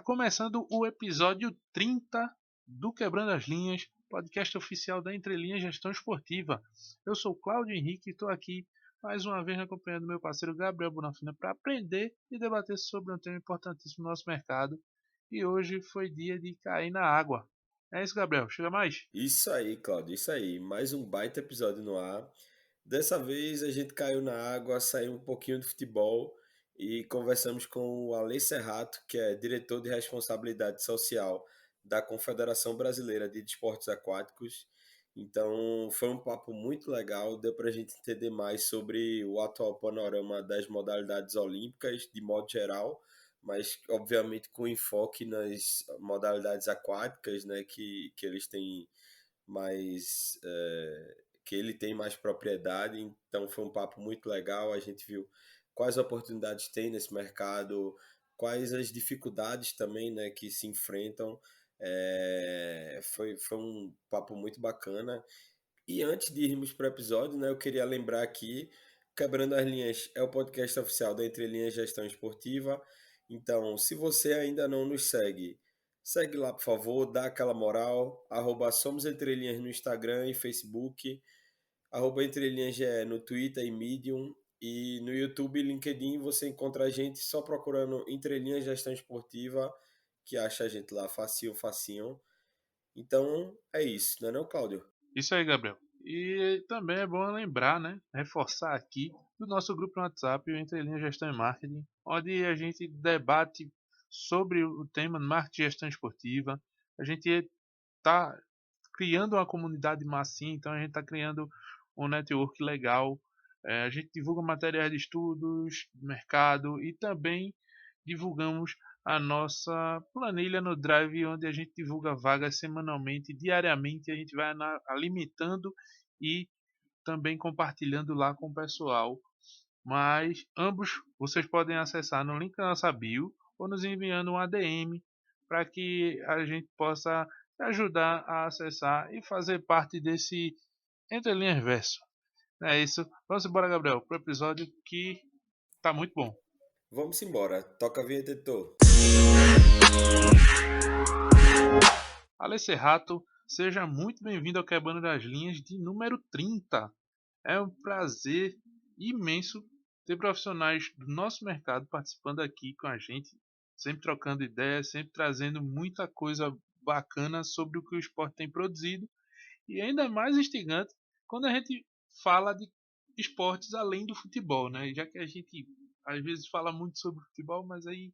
começando o episódio 30 do Quebrando as Linhas, podcast oficial da Entre Linhas Gestão Esportiva. Eu sou Cláudio Henrique e estou aqui mais uma vez acompanhando meu parceiro Gabriel Bonafina para aprender e debater sobre um tema importantíssimo no nosso mercado. E hoje foi dia de cair na água. É isso, Gabriel. Chega mais. Isso aí, Claudio, isso aí. Mais um baita episódio no ar. Dessa vez a gente caiu na água, saiu um pouquinho do futebol e conversamos com o Alê Serrato, que é diretor de responsabilidade social da Confederação Brasileira de Desportos Aquáticos. Então foi um papo muito legal, deu para a gente entender mais sobre o atual panorama das modalidades olímpicas de modo geral, mas obviamente com enfoque nas modalidades aquáticas, né, que eles têm mais que ele tem mais propriedade. Então foi um papo muito legal. A gente viu quais oportunidades tem nesse mercado, quais as dificuldades também, né, que se enfrentam. Foi um papo muito bacana. E antes de irmos para o episódio, né, eu queria lembrar aqui, Quebrando as Linhas é o podcast oficial da Entre Linhas Gestão Esportiva. Então, se você ainda não nos segue, segue lá, por favor, dá aquela moral, @Somos Entre Linhas no Instagram e Facebook, @Entre Linhas GE no Twitter e Medium, e no YouTube e LinkedIn você encontra a gente só procurando Entre Linhas Gestão Esportiva, que acha a gente lá facinho, facinho. Então, é isso, não é não, Cláudio? Isso aí, Gabriel. E também é bom lembrar, né? Reforçar aqui do nosso grupo no WhatsApp, o Entre Linhas Gestão e Marketing, onde a gente debate sobre o tema marketing e gestão esportiva. A gente está criando uma comunidade massinha, então a gente está criando um network legal. A gente divulga materiais de estudos, mercado e também divulgamos a nossa planilha no Drive, onde a gente divulga vagas semanalmente, diariamente, a gente vai limitando e também compartilhando lá com o pessoal. Mas ambos vocês podem acessar no link da nossa bio ou nos enviando um ADM para que a gente possa ajudar a acessar e fazer parte desse Entre Linhas Verso. É isso. Vamos embora, Gabriel, para o episódio que tá muito bom. Vamos embora. Toca a vinheta, editor. Ale Serrato, seja muito bem-vindo ao Quebrando das Linhas de número 30. É um prazer imenso ter profissionais do nosso mercado participando aqui com a gente, sempre trocando ideias, sempre trazendo muita coisa bacana sobre o que o esporte tem produzido. E ainda é mais instigante quando a gente fala de esportes além do futebol, né? Já que a gente às vezes fala muito sobre futebol, mas aí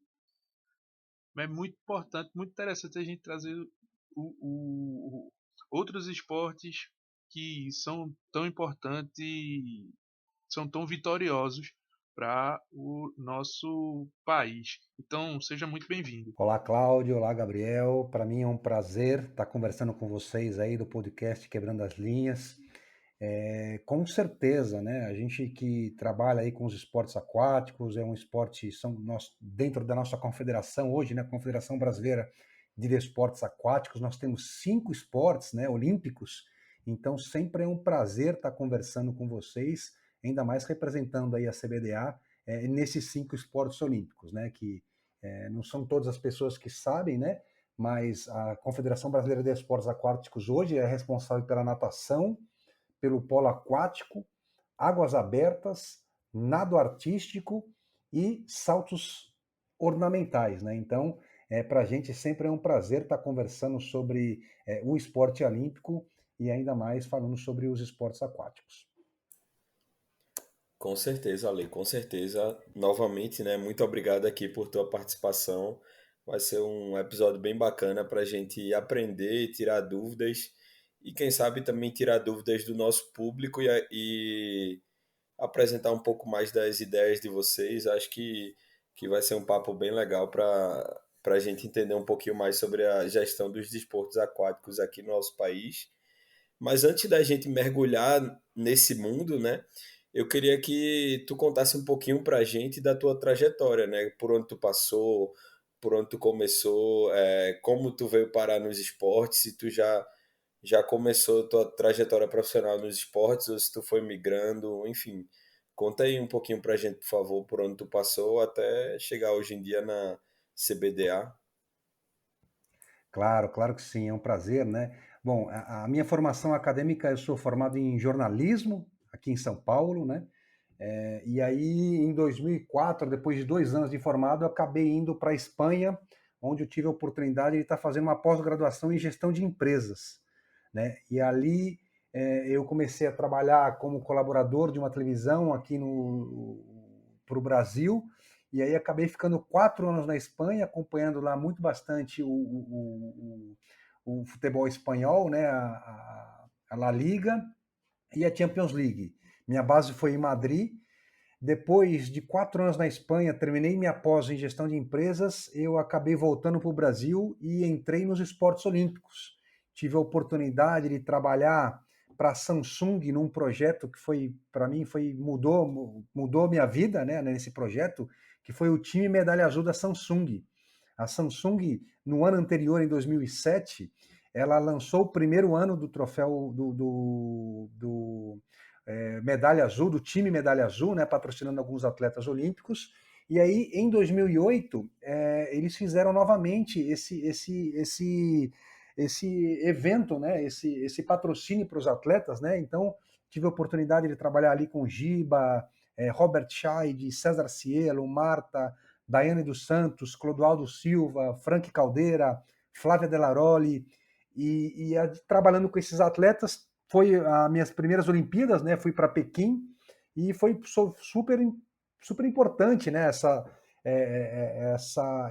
é muito importante, muito interessante a gente trazer outros esportes que são tão importantes e são tão vitoriosos para o nosso país. Então, seja muito bem-vindo. Olá, Cláudio. Olá, Gabriel. Para mim é um prazer estar conversando com vocês aí do podcast Quebrando as Linhas. Com certeza, né? A gente que trabalha aí com os esportes aquáticos, é um esporte, são nós, dentro da nossa confederação hoje, né? Confederação Brasileira de Desportos Aquáticos, nós temos 5 esportes, né, olímpicos. Então, sempre é um prazer estar conversando com vocês, ainda mais representando aí a CBDA, nesses 5 esportes olímpicos, né? Que não são todas as pessoas que sabem, né? Mas a Confederação Brasileira de Esportes Aquáticos hoje é responsável pela natação, pelo polo aquático, águas abertas, nado artístico e saltos ornamentais, né? Então, para a gente sempre é um prazer estar conversando sobre o esporte olímpico e ainda mais falando sobre os esportes aquáticos. Com certeza, Ale, com certeza. Novamente, né? Muito obrigado aqui por tua participação. Vai ser um episódio bem bacana para a gente aprender, tirar dúvidas e, quem sabe, também tirar dúvidas do nosso público e apresentar um pouco mais das ideias de vocês. Acho que vai ser um papo bem legal para a gente entender um pouquinho mais sobre a gestão dos desportos aquáticos aqui no nosso país. Mas antes da gente mergulhar nesse mundo, né? Eu queria que tu contasse um pouquinho pra gente da tua trajetória, né? Por onde tu passou, por onde tu começou, como tu veio parar nos esportes, se tu já começou tua trajetória profissional nos esportes ou se tu foi migrando, enfim. Conta aí um pouquinho pra gente, por favor, por onde tu passou até chegar hoje em dia na CBDA. Claro, claro que sim, é um prazer, né? Bom, a minha formação acadêmica, eu sou formado em jornalismo aqui em São Paulo, né? E aí, em 2004, depois de 2 anos de formado, eu acabei indo para a Espanha, onde eu tive a oportunidade de estar fazendo uma pós-graduação em gestão de empresas, né? E ali eu comecei a trabalhar como colaborador de uma televisão aqui para o Brasil, e aí acabei ficando 4 anos na Espanha, acompanhando lá muito bastante o futebol espanhol, né? A La Liga e a Champions League. Minha base foi em Madrid. Depois de 4 anos na Espanha, terminei minha pós em gestão de empresas, eu acabei voltando para o Brasil e entrei nos esportes olímpicos. Tive a oportunidade de trabalhar para a Samsung num projeto que foi, para mim, mudou minha vida, né, nesse projeto, que foi o time medalha azul da Samsung. A Samsung, no ano anterior, em 2007, ela lançou o primeiro ano do troféu do medalha azul, do time medalha azul, né, patrocinando alguns atletas olímpicos. E aí, em 2008, eles fizeram novamente esse evento, né, esse patrocínio para os atletas, né? Então, tive a oportunidade de trabalhar ali com Giba, Robert Scheid, César Cielo, Marta, Daiane dos Santos, Clodoaldo Silva, Frank Caldeira, Flávia Delaroli, trabalhando com esses atletas. Foi as minhas primeiras Olimpíadas, né? Fui para Pequim e foi super, super importante, né?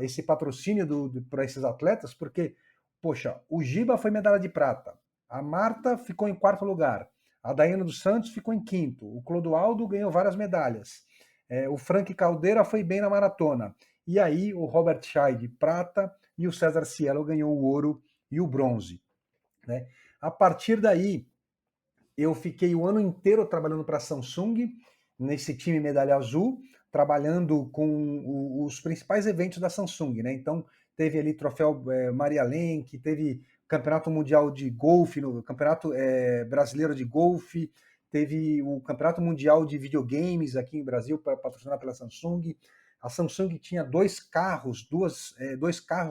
Esse patrocínio para esses atletas, porque, poxa, o Giba foi medalha de prata, a Marta ficou em quarto lugar, a Daiane dos Santos ficou em quinto, o Clodoaldo ganhou várias medalhas, o Frank Caldeira foi bem na maratona, e aí o Robert Scheid, prata, e o César Cielo ganhou o ouro e o bronze, né? A partir daí, eu fiquei o ano inteiro trabalhando para a Samsung, nesse time medalha azul, trabalhando com os principais eventos da Samsung, né? Então, teve ali troféu Maria Lenk, teve campeonato mundial de golfe, no campeonato brasileiro de golfe, teve o campeonato mundial de videogames aqui em Brasil, patrocinado pela Samsung. A Samsung tinha dois carros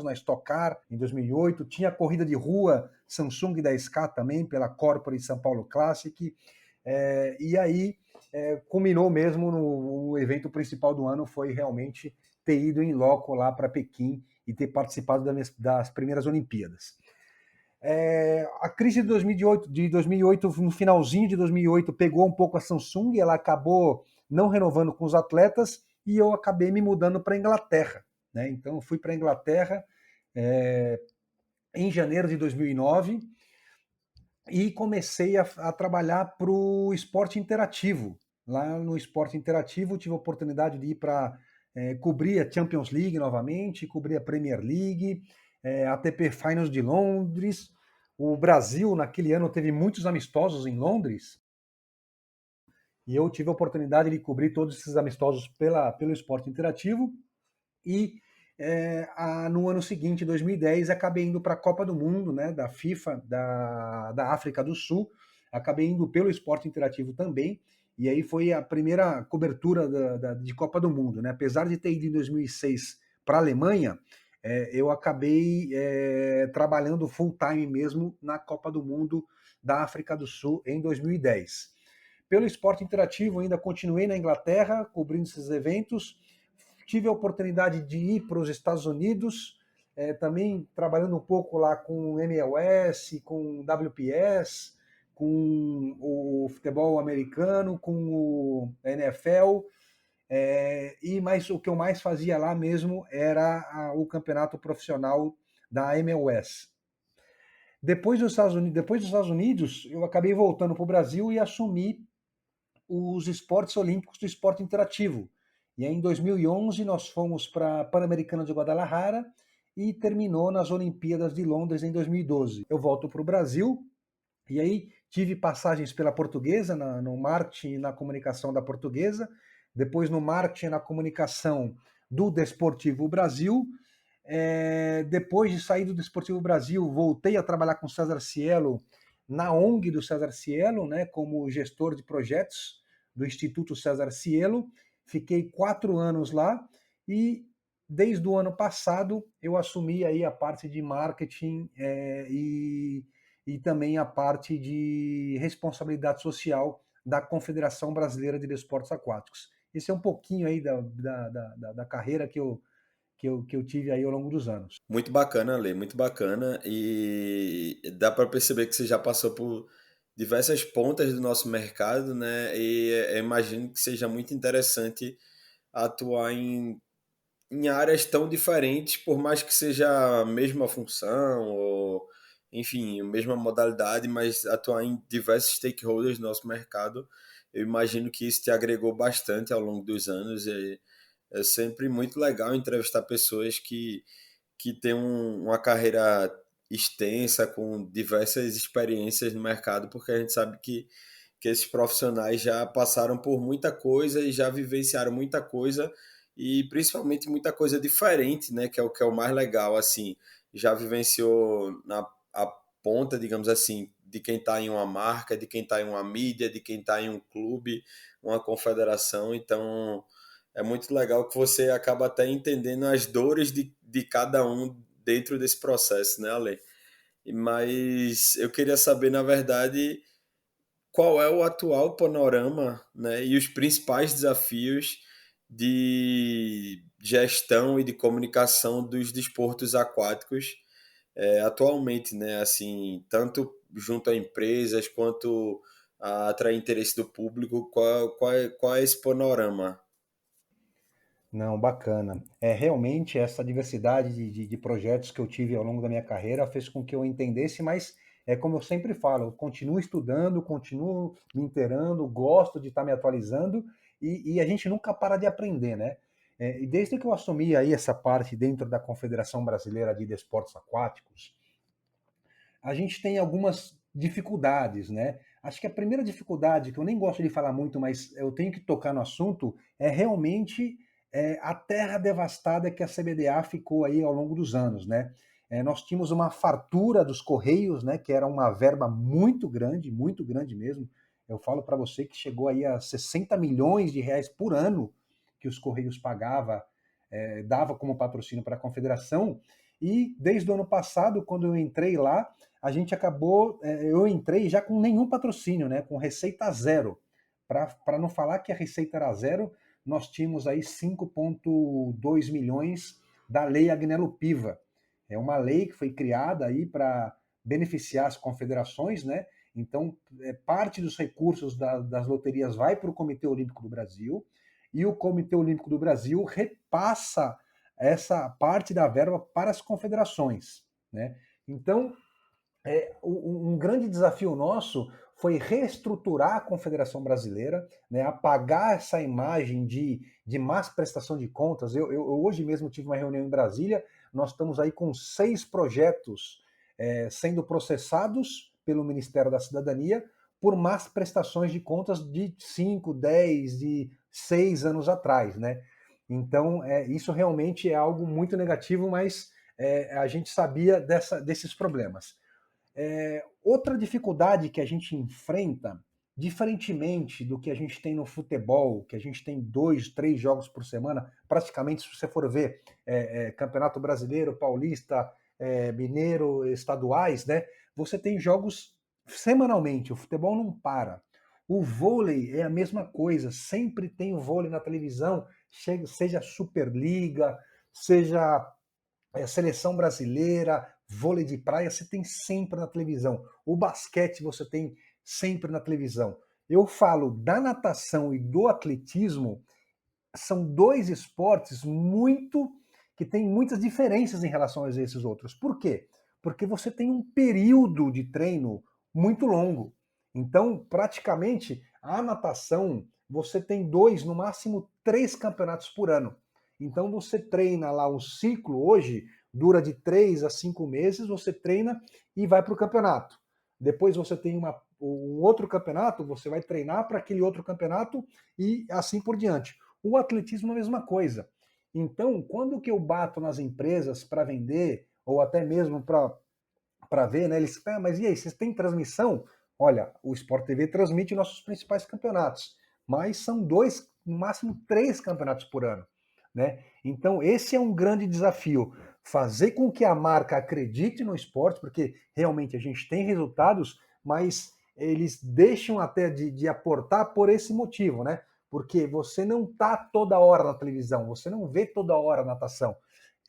na Stock Car em 2008, tinha a corrida de rua Samsung 10K também, pela Corporate São Paulo Classic, e aí culminou mesmo o evento principal do ano, foi realmente ter ido em loco lá para Pequim e ter participado das primeiras Olimpíadas. A crise de 2008, no finalzinho de 2008, pegou um pouco a Samsung, ela acabou não renovando com os atletas, e eu acabei me mudando para a Inglaterra, né? Então, eu fui para a Inglaterra em janeiro de 2009 e comecei a trabalhar para o esporte interativo. Lá no esporte interativo, tive a oportunidade de ir para cobrir a Champions League novamente, cobrir a Premier League, a ATP Finals de Londres. O Brasil, naquele ano, teve muitos amistosos em Londres, e eu tive a oportunidade de cobrir todos esses amistosos pelo esporte interativo. E no ano seguinte, 2010, acabei indo para a Copa do Mundo, né, da FIFA, da África do Sul. Acabei indo pelo esporte interativo também. E aí foi a primeira cobertura de Copa do Mundo, né? Apesar de ter ido em 2006 para a Alemanha, eu acabei trabalhando full time mesmo na Copa do Mundo da África do Sul em 2010. Pelo esporte interativo, ainda continuei na Inglaterra, cobrindo esses eventos. Tive a oportunidade de ir para os Estados Unidos, também trabalhando um pouco lá com MLS, com WPS, com o futebol americano, com o NFL, mas o que eu mais fazia lá mesmo era o campeonato profissional da MLS. Depois dos Estados Unidos, eu acabei voltando para o Brasil e assumi os esportes olímpicos do esporte interativo. E aí, em 2011, nós fomos para a Pan-Americana de Guadalajara e terminou nas Olimpíadas de Londres em 2012. Eu volto para o Brasil e aí tive passagens pela Portuguesa, no marketing e na comunicação da Portuguesa, depois no marketing e na comunicação do Desportivo Brasil. Depois de sair do Desportivo Brasil, voltei a trabalhar com o César Cielo na ONG do César Cielo, né, como gestor de projetos do Instituto César Cielo. Fiquei 4 anos lá e desde o ano passado, eu assumi aí a parte de marketing e também a parte de responsabilidade social da Confederação Brasileira de Desportos Aquáticos. Esse é um pouquinho aí da carreira que eu tive aí ao longo dos anos. Muito bacana, Lê, muito bacana. E dá para perceber que você já passou por diversas pontas do nosso mercado, né? E eu imagino que seja muito interessante atuar em áreas tão diferentes, por mais que seja a mesma função, ou enfim, a mesma modalidade, mas atuar em diversos stakeholders do nosso mercado. Eu imagino que isso te agregou bastante ao longo dos anos. E é sempre muito legal entrevistar pessoas que têm uma carreira extensa, com diversas experiências no mercado, porque a gente sabe que esses profissionais já passaram por muita coisa e já vivenciaram muita coisa e principalmente muita coisa diferente, né? Que é o mais legal, assim. Já vivenciou na a ponta, digamos assim, de quem está em uma marca, de quem está em uma mídia, de quem está em um clube, uma confederação. Então, é muito legal que você acaba até entendendo as dores de cada um dentro desse processo, né, Ale? Mas eu queria saber, na verdade, qual é o atual panorama, né, e os principais desafios de gestão e de comunicação dos desportos aquáticos atualmente, né, assim, tanto junto a empresas quanto a atrair interesse do público, qual é esse panorama? Não, bacana. Realmente essa diversidade de projetos que eu tive ao longo da minha carreira fez com que eu entendesse, mas é como eu sempre falo, eu continuo estudando, continuo me inteirando, gosto de estar me atualizando e a gente nunca para de aprender, né? E desde que eu assumi aí essa parte dentro da Confederação Brasileira de Desportos Aquáticos, a gente tem algumas dificuldades, né? Acho que a primeira dificuldade, que eu nem gosto de falar muito, mas eu tenho que tocar no assunto, é realmente a terra devastada que a CBDA ficou aí ao longo dos anos, né? Nós tínhamos uma fartura dos Correios, né? Que era uma verba muito grande mesmo. Eu falo para você que chegou aí a 60 milhões de reais por ano que os Correios pagava, dava como patrocínio para a Confederação. E desde o ano passado, quando eu entrei lá, a gente acabou, eu entrei já com nenhum patrocínio, né, com receita zero. Para não falar que a receita era zero, nós tínhamos aí 5,2 milhões da Lei Agnello Piva. É uma lei que foi criada aí para beneficiar as confederações, né? Então, parte dos recursos das loterias vai para o Comitê Olímpico do Brasil e o Comitê Olímpico do Brasil repassa essa parte da verba para as confederações, né? Então, um grande desafio nosso foi reestruturar a Confederação Brasileira, né, apagar essa imagem de más prestação de contas. Eu hoje mesmo tive uma reunião em Brasília, nós estamos aí com 6 projetos sendo processados pelo Ministério da Cidadania por más prestações de contas de 5, 10, de 6 anos atrás, né? Então, isso realmente é algo muito negativo, mas a gente sabia desses problemas. Outra dificuldade que a gente enfrenta, diferentemente do que a gente tem no futebol, que a gente tem 2, 3 jogos por semana, praticamente, se você for ver Campeonato Brasileiro, Paulista, Mineiro, estaduais, né? Você tem jogos semanalmente, o futebol não para. O vôlei é a mesma coisa, sempre tem o vôlei na televisão, seja Superliga, seja seleção brasileira, vôlei de praia, você tem sempre na televisão. O basquete você tem sempre na televisão. Eu falo da natação e do atletismo, são 2 esportes que têm muitas diferenças em relação a esses outros. Por quê? Porque você tem um período de treino muito longo. Então, praticamente, a natação, você tem 2, no máximo 3 campeonatos por ano. Então, você treina lá um ciclo, hoje, dura de 3 a 5 meses, você treina e vai para o campeonato. Depois você tem um outro campeonato, você vai treinar para aquele outro campeonato e assim por diante. O atletismo é a mesma coisa. Então, quando que eu bato nas empresas para vender, ou até mesmo para ver, né? Eles, mas e aí, vocês têm transmissão? Olha, o Sport TV transmite nossos principais campeonatos, mas são 2, no máximo 3 campeonatos por ano. né? Então, esse é um grande desafio, fazer com que a marca acredite no esporte, porque realmente a gente tem resultados, mas eles deixam até de aportar por esse motivo, né? Porque você não está toda hora na televisão, você não vê toda hora natação.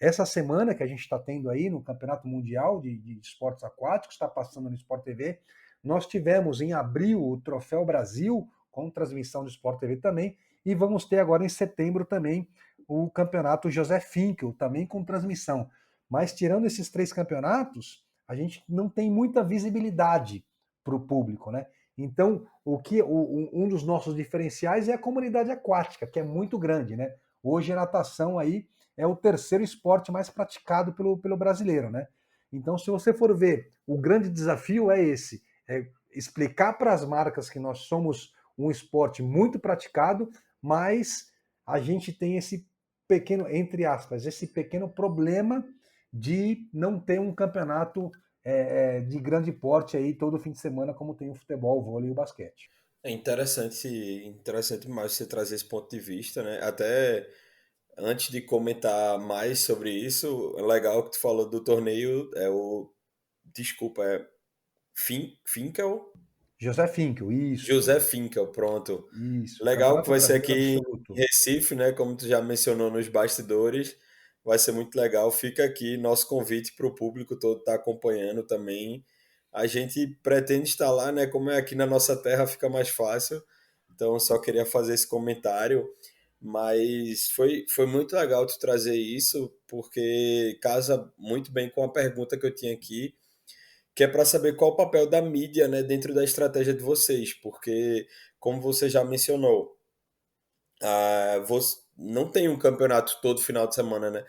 Essa semana que a gente está tendo aí no Campeonato Mundial de Esportes Aquáticos, está passando no Sport TV, nós tivemos em abril o Troféu Brasil, com transmissão do Sport TV também, e vamos ter agora em setembro também o Campeonato José Finkel, também com transmissão. Mas tirando esses 3 campeonatos, a gente não tem muita visibilidade para o público, né? Então, um dos nossos diferenciais é a comunidade aquática, que é muito grande, né? Hoje a natação aí é o terceiro esporte mais praticado pelo brasileiro, né? Então, se você for ver, o grande desafio é esse, é explicar para as marcas que nós somos um esporte muito praticado, mas a gente tem esse pequeno, entre aspas, esse pequeno problema de não ter um campeonato de grande porte aí todo fim de semana, como tem o futebol, o vôlei e o basquete. É interessante mais você trazer esse ponto de vista, né? Até antes de comentar mais sobre isso, é legal que tu falou do torneio, desculpa, Finkel? José Finkel, José isso. Finkel, pronto. Isso, Legal que Campeonato vai ser Brasileiro aqui em Absoluto. Recife, né? Como tu já mencionou nos bastidores, vai ser muito legal. Fica aqui nosso convite para o público todo estar acompanhando também. A gente pretende estar lá, né? Como é aqui na nossa terra, fica mais fácil. Então, só queria fazer esse comentário. Mas foi muito legal tu trazer isso, porque casa muito bem com a pergunta que eu tinha aqui, que é para saber qual o papel da mídia, né, dentro da estratégia de vocês, porque, como você já mencionou, não tem um campeonato todo final de semana, né?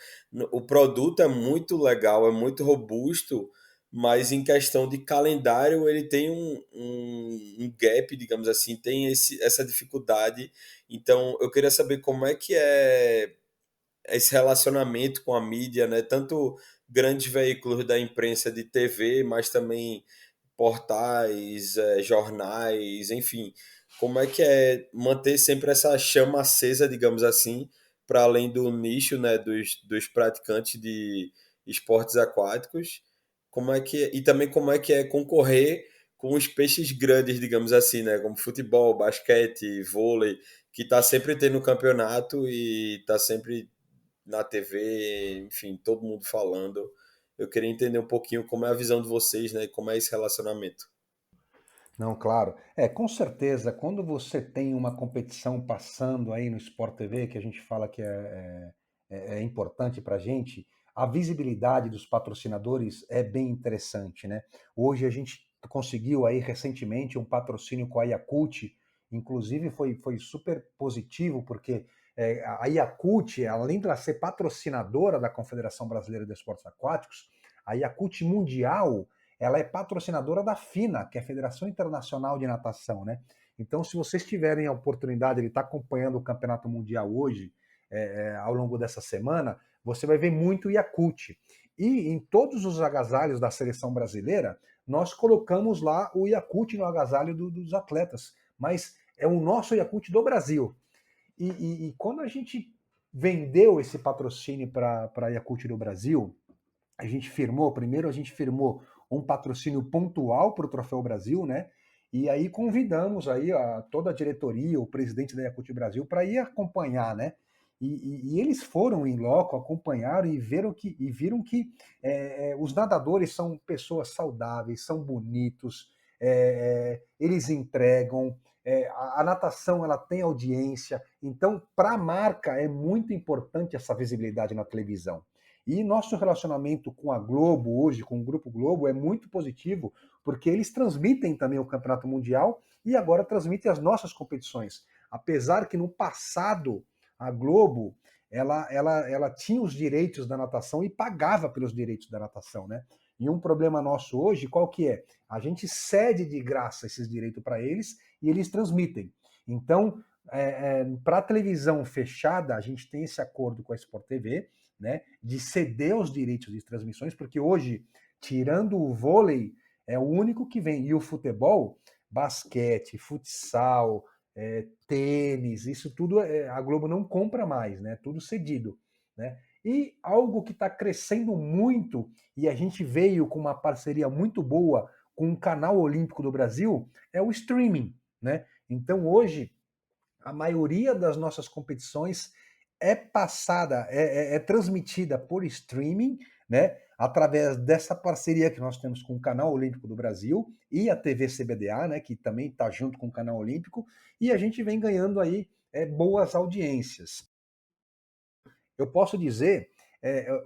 O produto é muito legal, é muito robusto, mas em questão de calendário ele tem um gap, digamos assim, tem essa dificuldade. Então eu queria saber como é que é esse relacionamento com a mídia, né? Tanto grandes veículos da imprensa de TV, mas também portais, jornais, enfim. Como é que é manter sempre essa chama acesa, digamos assim, para além do nicho, né, dos praticantes de esportes aquáticos? E também como é que é concorrer com os peixes grandes, digamos assim, né, como futebol, basquete, vôlei, que está sempre tendo campeonato e está sempre na TV, enfim, todo mundo falando. Eu queria entender um pouquinho como é a visão de vocês, né? E como é esse relacionamento. Não, claro. Com certeza, quando você tem uma competição passando aí no Sport TV, que a gente fala que é importante para a gente, a visibilidade dos patrocinadores é bem interessante, né? Hoje a gente conseguiu aí recentemente um patrocínio com a Yakult, inclusive foi super positivo, porque a Yakult, além de ela ser patrocinadora da Confederação Brasileira de Esportes Aquáticos, a Yakult Mundial ela é patrocinadora da FINA, que é a Federação Internacional de Natação, né? Então, se vocês tiverem a oportunidade de estar acompanhando o Campeonato Mundial hoje, ao longo dessa semana, você vai ver muito Yakult. E em todos os agasalhos da seleção brasileira, nós colocamos lá o Yakult no agasalho dos atletas, mas é o nosso Yakult do Brasil. E quando a gente vendeu esse patrocínio para a Yakult do Brasil, primeiro a gente firmou um patrocínio pontual para o Troféu Brasil, né? E aí convidamos aí toda a diretoria, o presidente da Yakult Brasil, para ir acompanhar, né? E eles foram em loco, acompanharam e viram que os nadadores são pessoas saudáveis, são bonitos, eles entregam, a natação ela tem audiência, então para a marca é muito importante essa visibilidade na televisão. E nosso relacionamento com a Globo hoje, com o Grupo Globo, é muito positivo, porque eles transmitem também o Campeonato Mundial e agora transmitem as nossas competições. Apesar que no passado a Globo ela tinha os direitos da natação e pagava pelos direitos da natação, né? E um problema nosso hoje, qual que é? A gente cede de graça esses direitos para eles e eles transmitem. Então, para a televisão fechada, a gente tem esse acordo com a Sport TV, né, de ceder os direitos de transmissões, porque hoje, tirando o vôlei, é o único que vem. E o futebol, basquete, futsal, tênis, isso tudo a Globo não compra mais, né? Tudo cedido, né? E algo que está crescendo muito, e a gente veio com uma parceria muito boa com o Canal Olímpico do Brasil, é o streaming, né? Então hoje a maioria das nossas competições é passada, é transmitida por streaming, né? Através dessa parceria que nós temos com o Canal Olímpico do Brasil e a TV CBDA, né? Que também está junto com o Canal Olímpico, e a gente vem ganhando aí boas audiências. Eu posso dizer,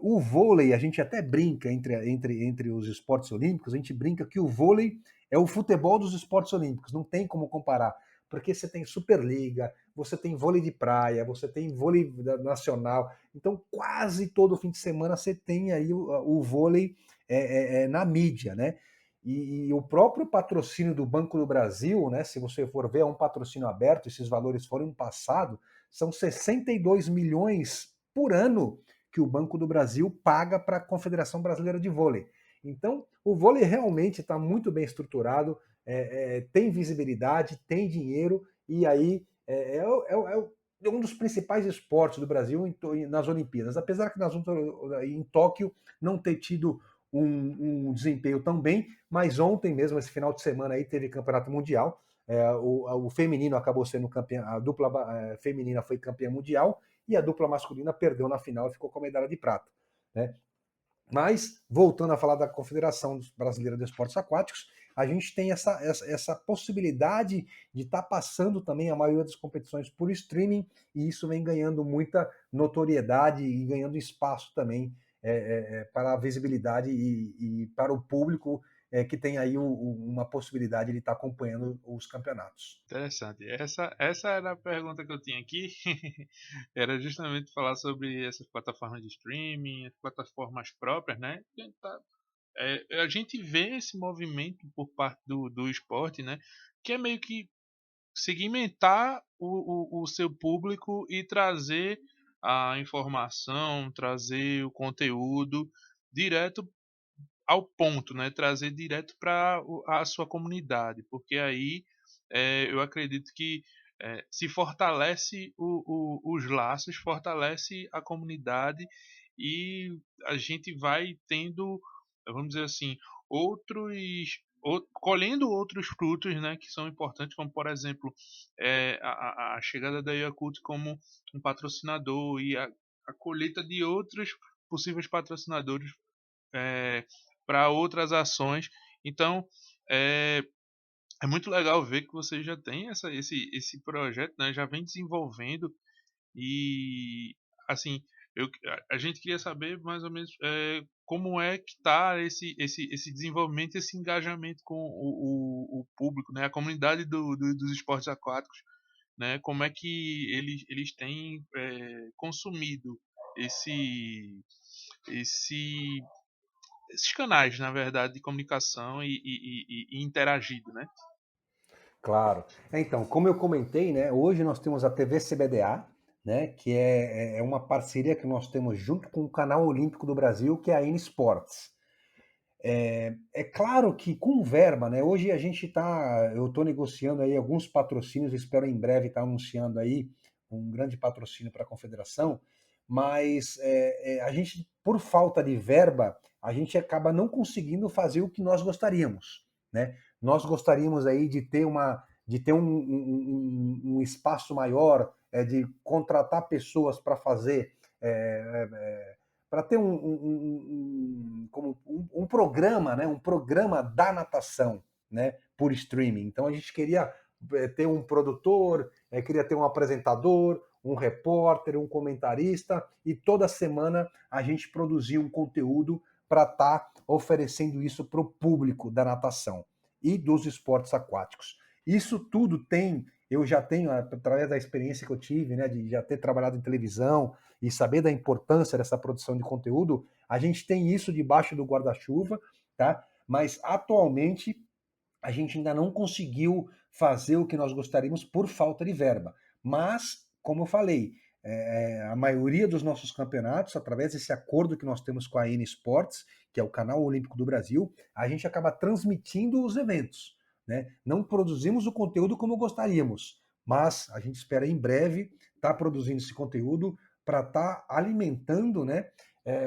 o vôlei, a gente até brinca entre os esportes olímpicos, a gente brinca que o vôlei é o futebol dos esportes olímpicos, não tem como comparar, porque você tem Superliga, você tem vôlei de praia, você tem vôlei nacional, então quase todo fim de semana você tem aí o vôlei na mídia, né? E o próprio patrocínio do Banco do Brasil, né? Se você for ver, é um patrocínio aberto, esses valores foram passados, são 62 milhões por ano que o Banco do Brasil paga para a Confederação Brasileira de Vôlei. Então, o vôlei realmente está muito bem estruturado, tem visibilidade, tem dinheiro, e aí é um dos principais esportes do Brasil nas Olimpíadas. Apesar que em Tóquio não ter tido um desempenho tão bem, mas ontem mesmo, esse final de semana aí, teve campeonato mundial. O feminino acabou sendo campeão, a dupla feminina foi campeã mundial, e a dupla masculina perdeu na final e ficou com a medalha de prata, né? Mas, voltando a falar da Confederação Brasileira de Esportes Aquáticos, a gente tem essa possibilidade de estar passando também a maioria das competições por streaming, e isso vem ganhando muita notoriedade e ganhando espaço também para a visibilidade e para o público que tem aí uma possibilidade de estar acompanhando os campeonatos. Interessante. Essa era a pergunta que eu tinha aqui. Era justamente falar sobre essas plataformas de streaming, as plataformas próprias, né? A gente vê esse movimento por parte do esporte, né? Que é meio que segmentar o seu público e trazer a informação, trazer o conteúdo direto ao ponto, né? Trazer direto para a sua comunidade, porque aí eu acredito que se fortalece os laços, fortalece a comunidade e a gente vai tendo, vamos dizer assim, colhendo outros frutos, né, que são importantes, como por exemplo a chegada da Yakult como um patrocinador e a colheita de outros possíveis patrocinadores para outras ações. Então, é, é muito legal ver que você já tem esse projeto, né? Já vem desenvolvendo e, assim, a gente queria saber mais ou menos como é que está esse desenvolvimento, esse engajamento com o público, né? A comunidade dos esportes aquáticos, né? Como é que eles têm consumido esse, esse esses canais, na verdade, de comunicação e interagido, né? Claro. Então, como eu comentei, né, hoje nós temos a TV CBDA, né, que é uma parceria que nós temos junto com o Canal Olímpico do Brasil, que é a N Sports. É claro que com verba, né? Hoje eu estou negociando aí alguns patrocínios, espero em breve estar anunciando aí um grande patrocínio para a confederação, mas a gente, por falta de verba, a gente acaba não conseguindo fazer o que nós gostaríamos, né? Nós gostaríamos aí de ter um espaço maior, de contratar pessoas para fazer para ter um programa, né, um programa da natação, né, por streaming. Então a gente queria ter um produtor, queria ter um apresentador, um repórter, um comentarista, e toda semana a gente produzia um conteúdo para estar oferecendo isso para o público da natação e dos esportes aquáticos. Isso tudo eu já tenho, através da experiência que eu tive, né, de já ter trabalhado em televisão e saber da importância dessa produção de conteúdo, a gente tem isso debaixo do guarda-chuva, tá? Mas atualmente a gente ainda não conseguiu fazer o que nós gostaríamos por falta de verba. Mas, como eu falei, a maioria dos nossos campeonatos, através desse acordo que nós temos com a N Sports, que é o Canal Olímpico do Brasil, a gente acaba transmitindo os eventos, né? Não produzimos o conteúdo como gostaríamos, mas a gente espera em breve estar produzindo esse conteúdo para estar alimentando, né,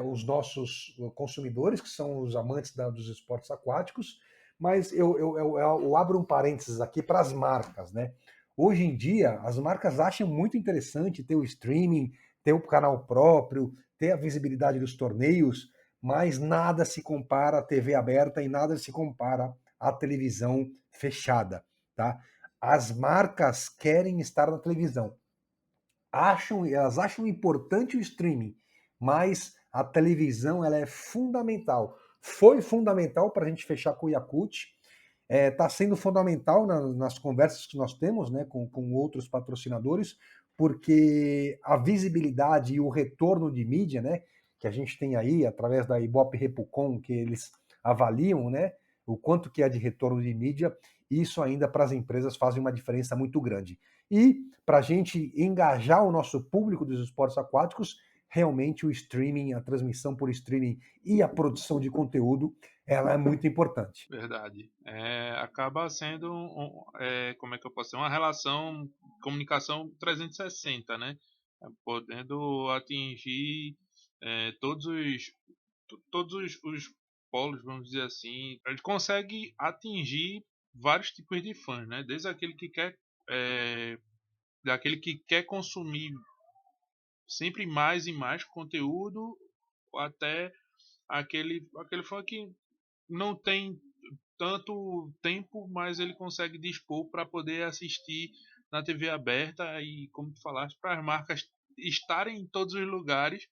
os nossos consumidores, que são os amantes dos esportes aquáticos. Mas eu abro um parênteses aqui para as marcas, né? Hoje em dia, as marcas acham muito interessante ter o streaming, ter o canal próprio, ter a visibilidade dos torneios, mas nada se compara à TV aberta e nada se compara à televisão fechada, tá? As marcas querem estar na televisão. Elas acham importante o streaming, mas a televisão ela é fundamental. Foi fundamental para a gente fechar com o Yakult, está sendo fundamental nas conversas que nós temos, né, com outros patrocinadores, porque a visibilidade e o retorno de mídia, né, que a gente tem aí através da Ibope Repucon, que eles avaliam, né, o quanto que é de retorno de mídia, isso ainda para as empresas faz uma diferença muito grande. E para a gente engajar o nosso público dos esportes aquáticos, realmente o streaming, a transmissão por streaming e a produção de conteúdo, ela é muito importante. Verdade. Acaba sendo, como é que eu posso dizer, uma relação, comunicação 360, né? Podendo atingir todos os polos, vamos dizer assim. Ele consegue atingir vários tipos de fãs, né? Desde aquele que quer, daquele que quer consumir sempre mais e mais conteúdo, até aquele fã que não tem tanto tempo, mas ele consegue dispor para poder assistir na TV aberta. E como tu falaste, para as marcas estarem em todos os lugares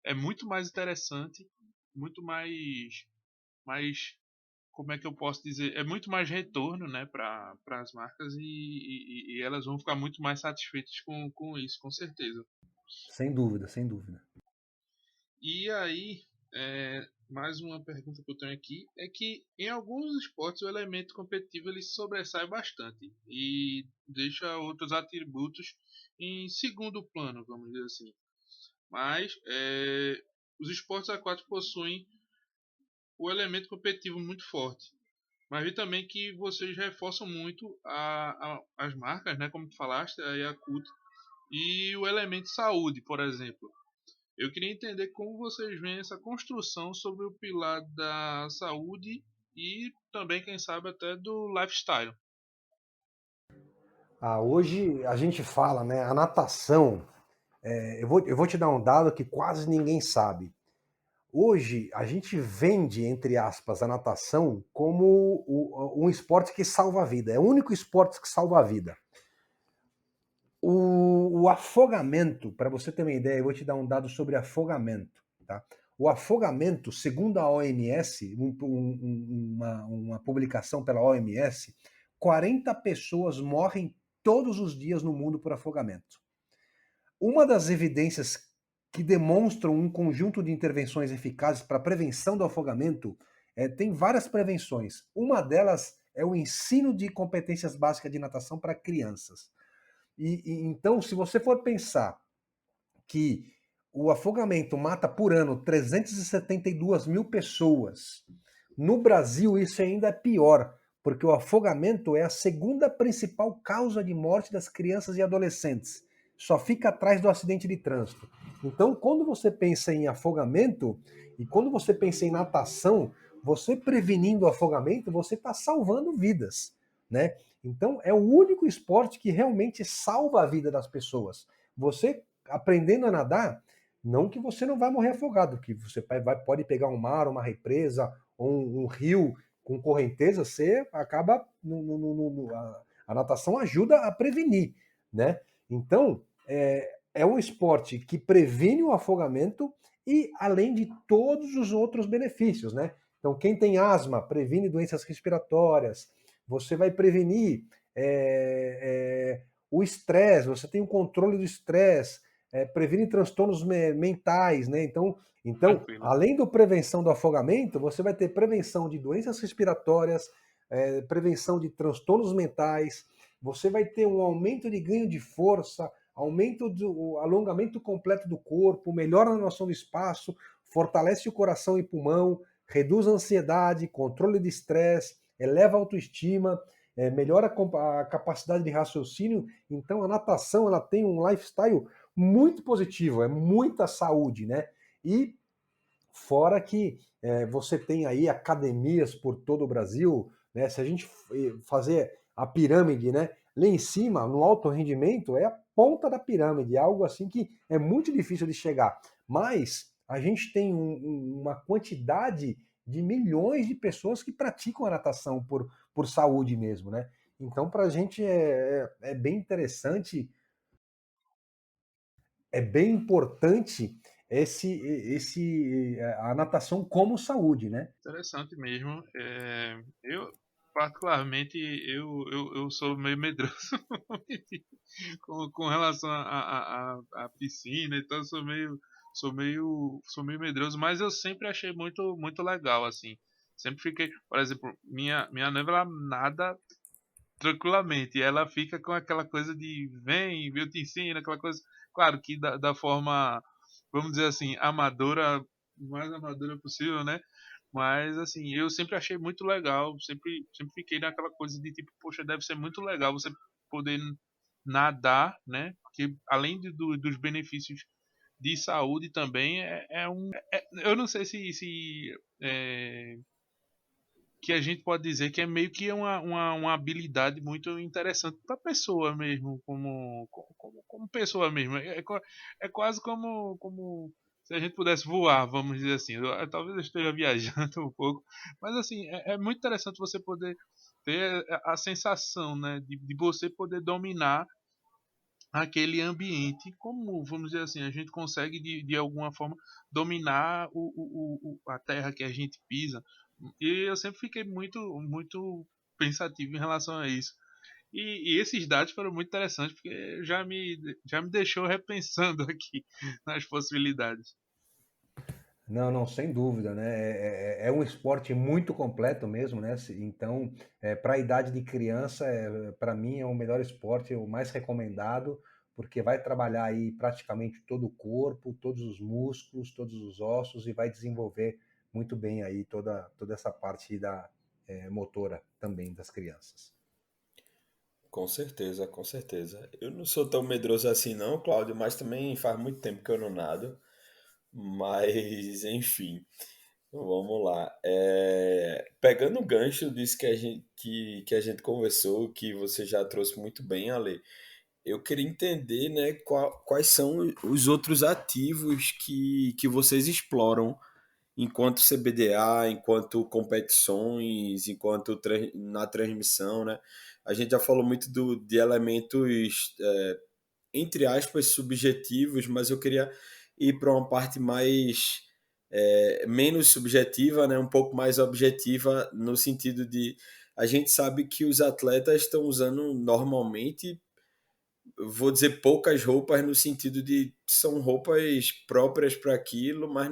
é muito mais interessante, muito mais, como é que eu posso dizer, é muito mais retorno, né, para as marcas, e elas vão ficar muito mais satisfeitas com isso, com certeza. Sem dúvida, sem dúvida. E aí, mais uma pergunta que eu tenho aqui é que em alguns esportes o elemento competitivo ele sobressai bastante e deixa outros atributos em segundo plano, vamos dizer assim. Mas os esportes aquáticos possuem o elemento competitivo muito forte. Mas vi também que vocês reforçam muito as marcas, né, como tu falaste, a Yakult, e o elemento saúde, por exemplo. Eu queria entender como vocês veem essa construção sobre o pilar da saúde e também, quem sabe, até do lifestyle. Hoje a gente fala, né, a natação, eu vou te dar um dado que quase ninguém sabe. Hoje a gente vende, entre aspas, a natação como um esporte que salva a vida. É o único esporte que salva a vida. O afogamento, para você ter uma ideia, eu vou te dar um dado sobre afogamento. Tá? O afogamento, segundo a OMS, uma publicação pela OMS, 40 pessoas morrem todos os dias no mundo por afogamento. Uma das evidências que demonstram um conjunto de intervenções eficazes para a prevenção do afogamento, tem várias prevenções. Uma delas é o ensino de competências básicas de natação para crianças. Então, se você for pensar que o afogamento mata por ano 372 mil pessoas, no Brasil isso ainda é pior, porque o afogamento é a segunda principal causa de morte das crianças e adolescentes. Só fica atrás do acidente de trânsito. Então, quando você pensa em afogamento e quando você pensa em natação, você prevenindo o afogamento, você está salvando vidas, né? Então, é o único esporte que realmente salva a vida das pessoas. Você aprendendo a nadar, não que você não vai morrer afogado, que você pode pegar um mar, uma represa, ou um rio com correnteza, você acaba... a natação ajuda a prevenir, né? Então, é um esporte que previne o afogamento e além de todos os outros benefícios, né? Então, quem tem asma, previne doenças respiratórias, você vai prevenir o estresse, você tem o controle do estresse, previne transtornos mentais, né? Então, além da prevenção do afogamento, você vai ter prevenção de doenças respiratórias, prevenção de transtornos mentais, você vai ter um aumento de ganho de força, aumento do alongamento completo do corpo, melhora a noção do espaço, fortalece o coração e pulmão, reduz a ansiedade, controle de estresse, eleva a autoestima. melhora a capacidade de raciocínio. Então a natação ela tem um lifestyle muito positivo, é muita saúde, né? E fora que você tem aí academias por todo o Brasil, né? Se a gente fazer a pirâmide, né? Lá em cima, no alto rendimento, é a ponta da pirâmide, algo assim que é muito difícil de chegar. Mas a gente tem uma quantidade de milhões de pessoas que praticam a natação por saúde mesmo, né? Então, para a gente é bem interessante, é bem importante a natação como saúde, né? Interessante mesmo. Eu, particularmente, eu sou meio medroso com relação à piscina, então eu sou meio medroso, mas eu sempre achei muito legal, assim. Sempre fiquei, por exemplo, minha noiva ela nada tranquilamente, ela fica com aquela coisa de vem, eu te ensino, aquela coisa, claro que da forma, vamos dizer assim, amadora, o mais amadora possível, né? Mas assim, eu sempre achei muito legal, sempre fiquei naquela coisa de tipo, poxa, deve ser muito legal você poder nadar, né? Porque além dos benefícios de saúde também eu não sei se que a gente pode dizer que é meio que uma habilidade muito interessante para a pessoa mesmo, como pessoa mesmo. É quase como se a gente pudesse voar, vamos dizer assim. Talvez eu esteja viajando um pouco, mas assim, é muito interessante você poder ter a sensação, né, de você poder dominar aquele ambiente, como, vamos dizer assim, a gente consegue de alguma forma dominar a terra que a gente pisa. E eu sempre fiquei muito pensativo em relação a isso. E esses dados foram muito interessantes, porque já me deixou repensando aqui nas possibilidades. Não, não, sem dúvida, né? É um esporte muito completo mesmo, né? Então, para a idade de criança, para mim é o melhor esporte, o mais recomendado, porque vai trabalhar aí praticamente todo o corpo, todos os músculos, todos os ossos e vai desenvolver muito bem aí toda essa parte da motora também das crianças. Com certeza, com certeza. Eu não sou tão medroso assim não, Cláudio, mas também faz muito tempo que eu não nado. Mas, enfim, vamos lá. Pegando o gancho disso que a gente conversou, que você já trouxe muito bem, Ale, eu queria entender, né, quais são os outros ativos que vocês exploram enquanto CBDA, enquanto competições, na transmissão, né? A gente já falou muito de elementos, entre aspas, subjetivos, mas eu queria ir para uma parte mais menos subjetiva, né? Um pouco mais objetiva, no sentido de a gente sabe que os atletas estão usando normalmente, vou dizer poucas roupas, no sentido de são roupas próprias para aquilo, mas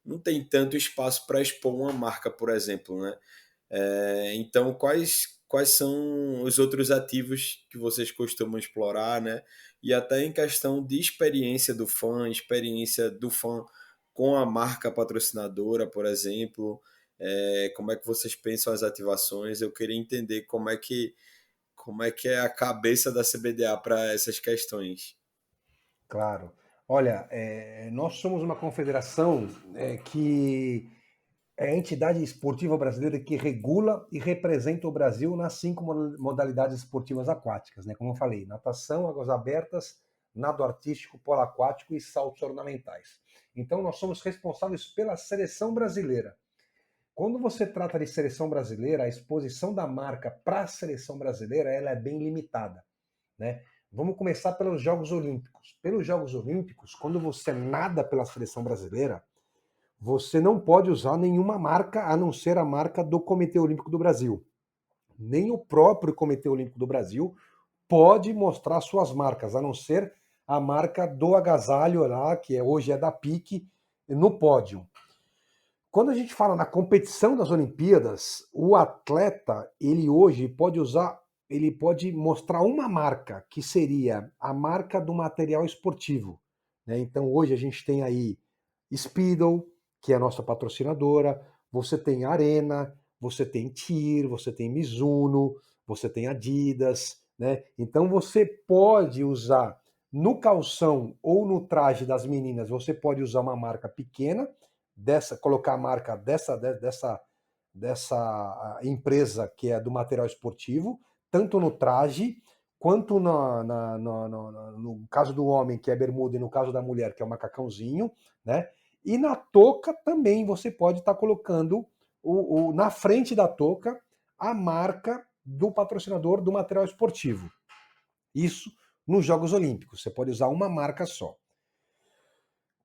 não tem tanto espaço para expor uma marca, por exemplo, né? Então, quais são os outros ativos que vocês costumam explorar, né? E até em questão de experiência do fã com a marca patrocinadora, por exemplo, como é que vocês pensam as ativações? Eu queria entender como é que é a cabeça da CBDA para essas questões. Claro. Olha, nós somos uma confederação que é a entidade esportiva brasileira que regula e representa o Brasil nas 5 modalidades esportivas aquáticas, né? Como eu falei, natação, águas abertas, nado artístico, polo aquático e saltos ornamentais. Então, nós somos responsáveis pela seleção brasileira. Quando você trata de seleção brasileira, a exposição da marca para a seleção brasileira ela é bem limitada, né? Vamos começar pelos Jogos Olímpicos. Pelos Jogos Olímpicos, quando você nada pela seleção brasileira, você não pode usar nenhuma marca a não ser a marca do Comitê Olímpico do Brasil. Nem o próprio Comitê Olímpico do Brasil pode mostrar suas marcas, a não ser a marca do agasalho lá, que hoje é da PIC, no pódio. Quando a gente fala na competição das Olimpíadas, o atleta, ele hoje pode usar, ele pode mostrar uma marca, que seria a marca do material esportivo, né? Então hoje a gente tem aí Speedo, que é a nossa patrocinadora, você tem Arena, você tem TYR, você tem Mizuno, você tem Adidas, né? Então você pode usar no calção ou no traje das meninas, você pode usar uma marca pequena, colocar a marca dessa empresa que é do material esportivo, tanto no traje quanto no caso do homem, que é bermuda, e no caso da mulher, que é o macacãozinho, né? E na touca também você pode estar colocando na frente da touca a marca do patrocinador do material esportivo. Isso nos Jogos Olímpicos. Você pode usar uma marca só.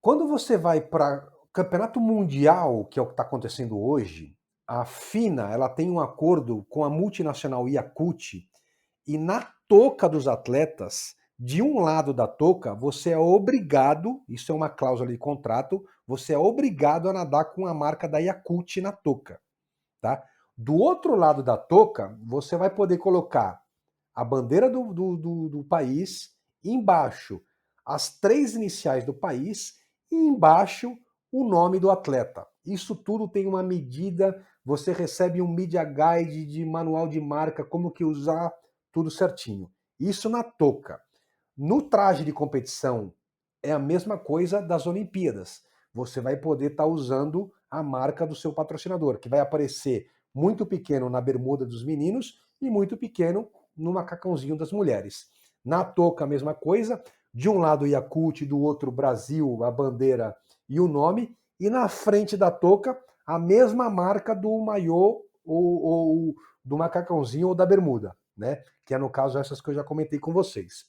Quando você vai para Campeonato Mundial, que é o que está acontecendo hoje, a FINA ela tem um acordo com a multinacional Yakult e na touca dos atletas, de um lado da touca, você é obrigado, isso é uma cláusula de contrato, você é obrigado a nadar com a marca da Yakult na touca. Tá? Do outro lado da touca, você vai poder colocar a bandeira do país, embaixo as 3 iniciais do país e embaixo o nome do atleta. Isso tudo tem uma medida, você recebe um media guide de manual de marca, como que usar, tudo certinho. Isso na touca. No traje de competição é a mesma coisa das Olimpíadas. Você vai poder estar usando a marca do seu patrocinador, que vai aparecer muito pequeno na bermuda dos meninos e muito pequeno no macacãozinho das mulheres. Na touca, a mesma coisa. De um lado, Yakult, do outro, Brasil, a bandeira e o nome. E na frente da touca, a mesma marca do maiô ou do macacãozinho ou da bermuda, né? Que é, no caso, essas que eu já comentei com vocês.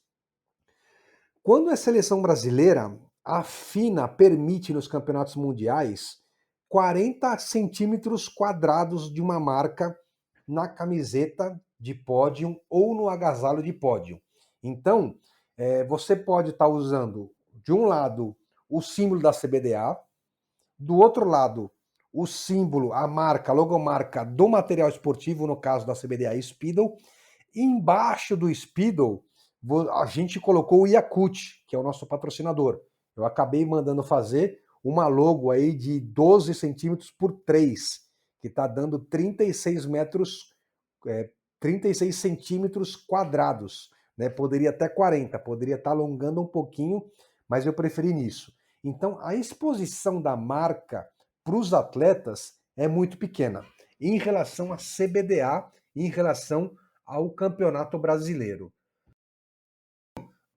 Quando é seleção brasileira, a FINA permite nos campeonatos mundiais 40 centímetros quadrados de uma marca na camiseta de pódio ou no agasalho de pódio. Então, você pode estar usando, de um lado, o símbolo da CBDA, do outro lado, o símbolo, a marca, a logomarca do material esportivo, no caso da CBDA Speedo, e embaixo do Speedo, a gente colocou o Yakult, que é o nosso patrocinador. Eu acabei mandando fazer uma logo aí de 12 centímetros por 3, que está dando 36 metros, 36 centímetros quadrados. Né? Poderia até 40, poderia estar alongando um pouquinho, mas eu preferi nisso. Então, a exposição da marca para os atletas é muito pequena em relação à CBDA, em relação ao Campeonato Brasileiro.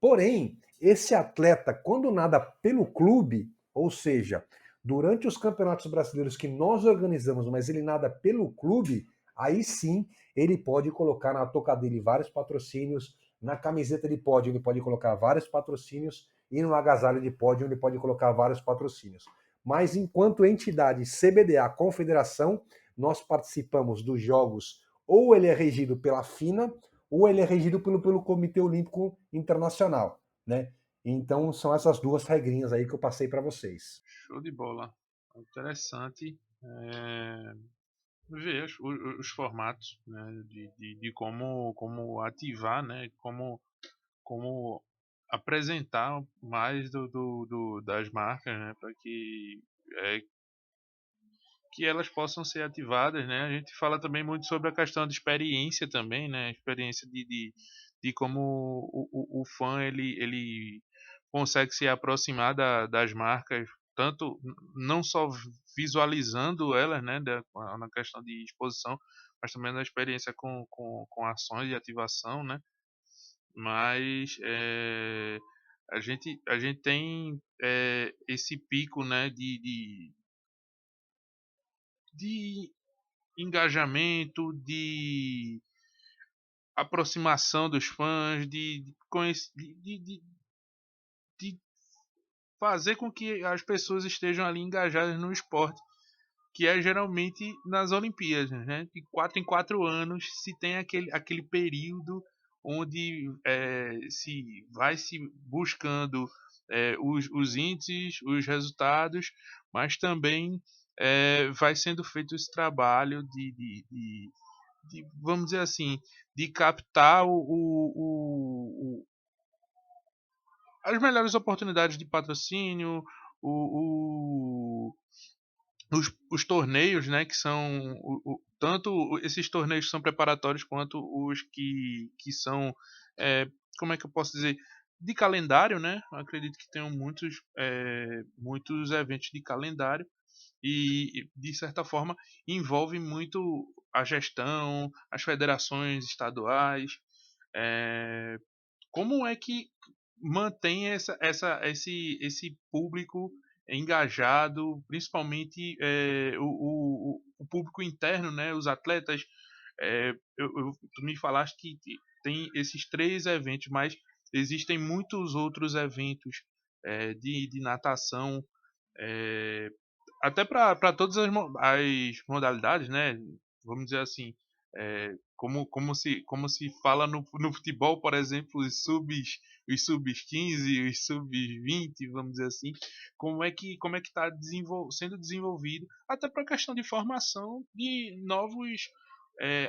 Porém, esse atleta, quando nada pelo clube, ou seja, durante os campeonatos brasileiros que nós organizamos, mas ele nada pelo clube, aí sim ele pode colocar na touca dele vários patrocínios, na camiseta de pódio ele pode colocar vários patrocínios e no agasalho de pódio ele pode colocar vários patrocínios. Mas enquanto entidade CBDA, confederação, nós participamos dos jogos, ou ele é regido pela FINA, ou ele é regido pelo Comitê Olímpico Internacional, né? Então são essas duas regrinhas aí que eu passei para vocês. Show de bola. Interessante ver os formatos, né, de como ativar, né, como apresentar mais das marcas, né, para que elas possam ser ativadas, né? A gente fala também muito sobre a questão de experiência também, né? Experiência de como o fã ele consegue se aproximar das marcas, tanto não só visualizando elas, né, na questão de exposição, mas também na experiência com ações de ativação, né? Mas a gente tem esse pico, né, de engajamento, de aproximação dos fãs, de fazer com que as pessoas estejam ali engajadas no esporte, que é geralmente nas Olimpíadas, né? De 4 em 4 anos se tem aquele período onde se vai se buscando os índices, os resultados, mas também vai sendo feito esse trabalho vamos dizer assim, de captar as melhores oportunidades de patrocínio, o, os torneios, né, que são tanto esses torneios que são preparatórios quanto os que são, como é que eu posso dizer, de calendário, né? Eu acredito que tenham muitos eventos de calendário e de certa forma envolve muito a gestão, as federações estaduais. eh, Como é que mantém esse público engajado, principalmente o público interno, né? Os atletas. Tu me falaste que tem esses 3 eventos, mas existem muitos outros eventos de natação, é, até para todas as modalidades, né? Vamos dizer assim, como se fala no futebol, por exemplo, os subs 15, os subs 20, vamos dizer assim, como é que está sendo desenvolvido, até para a questão de formação de novos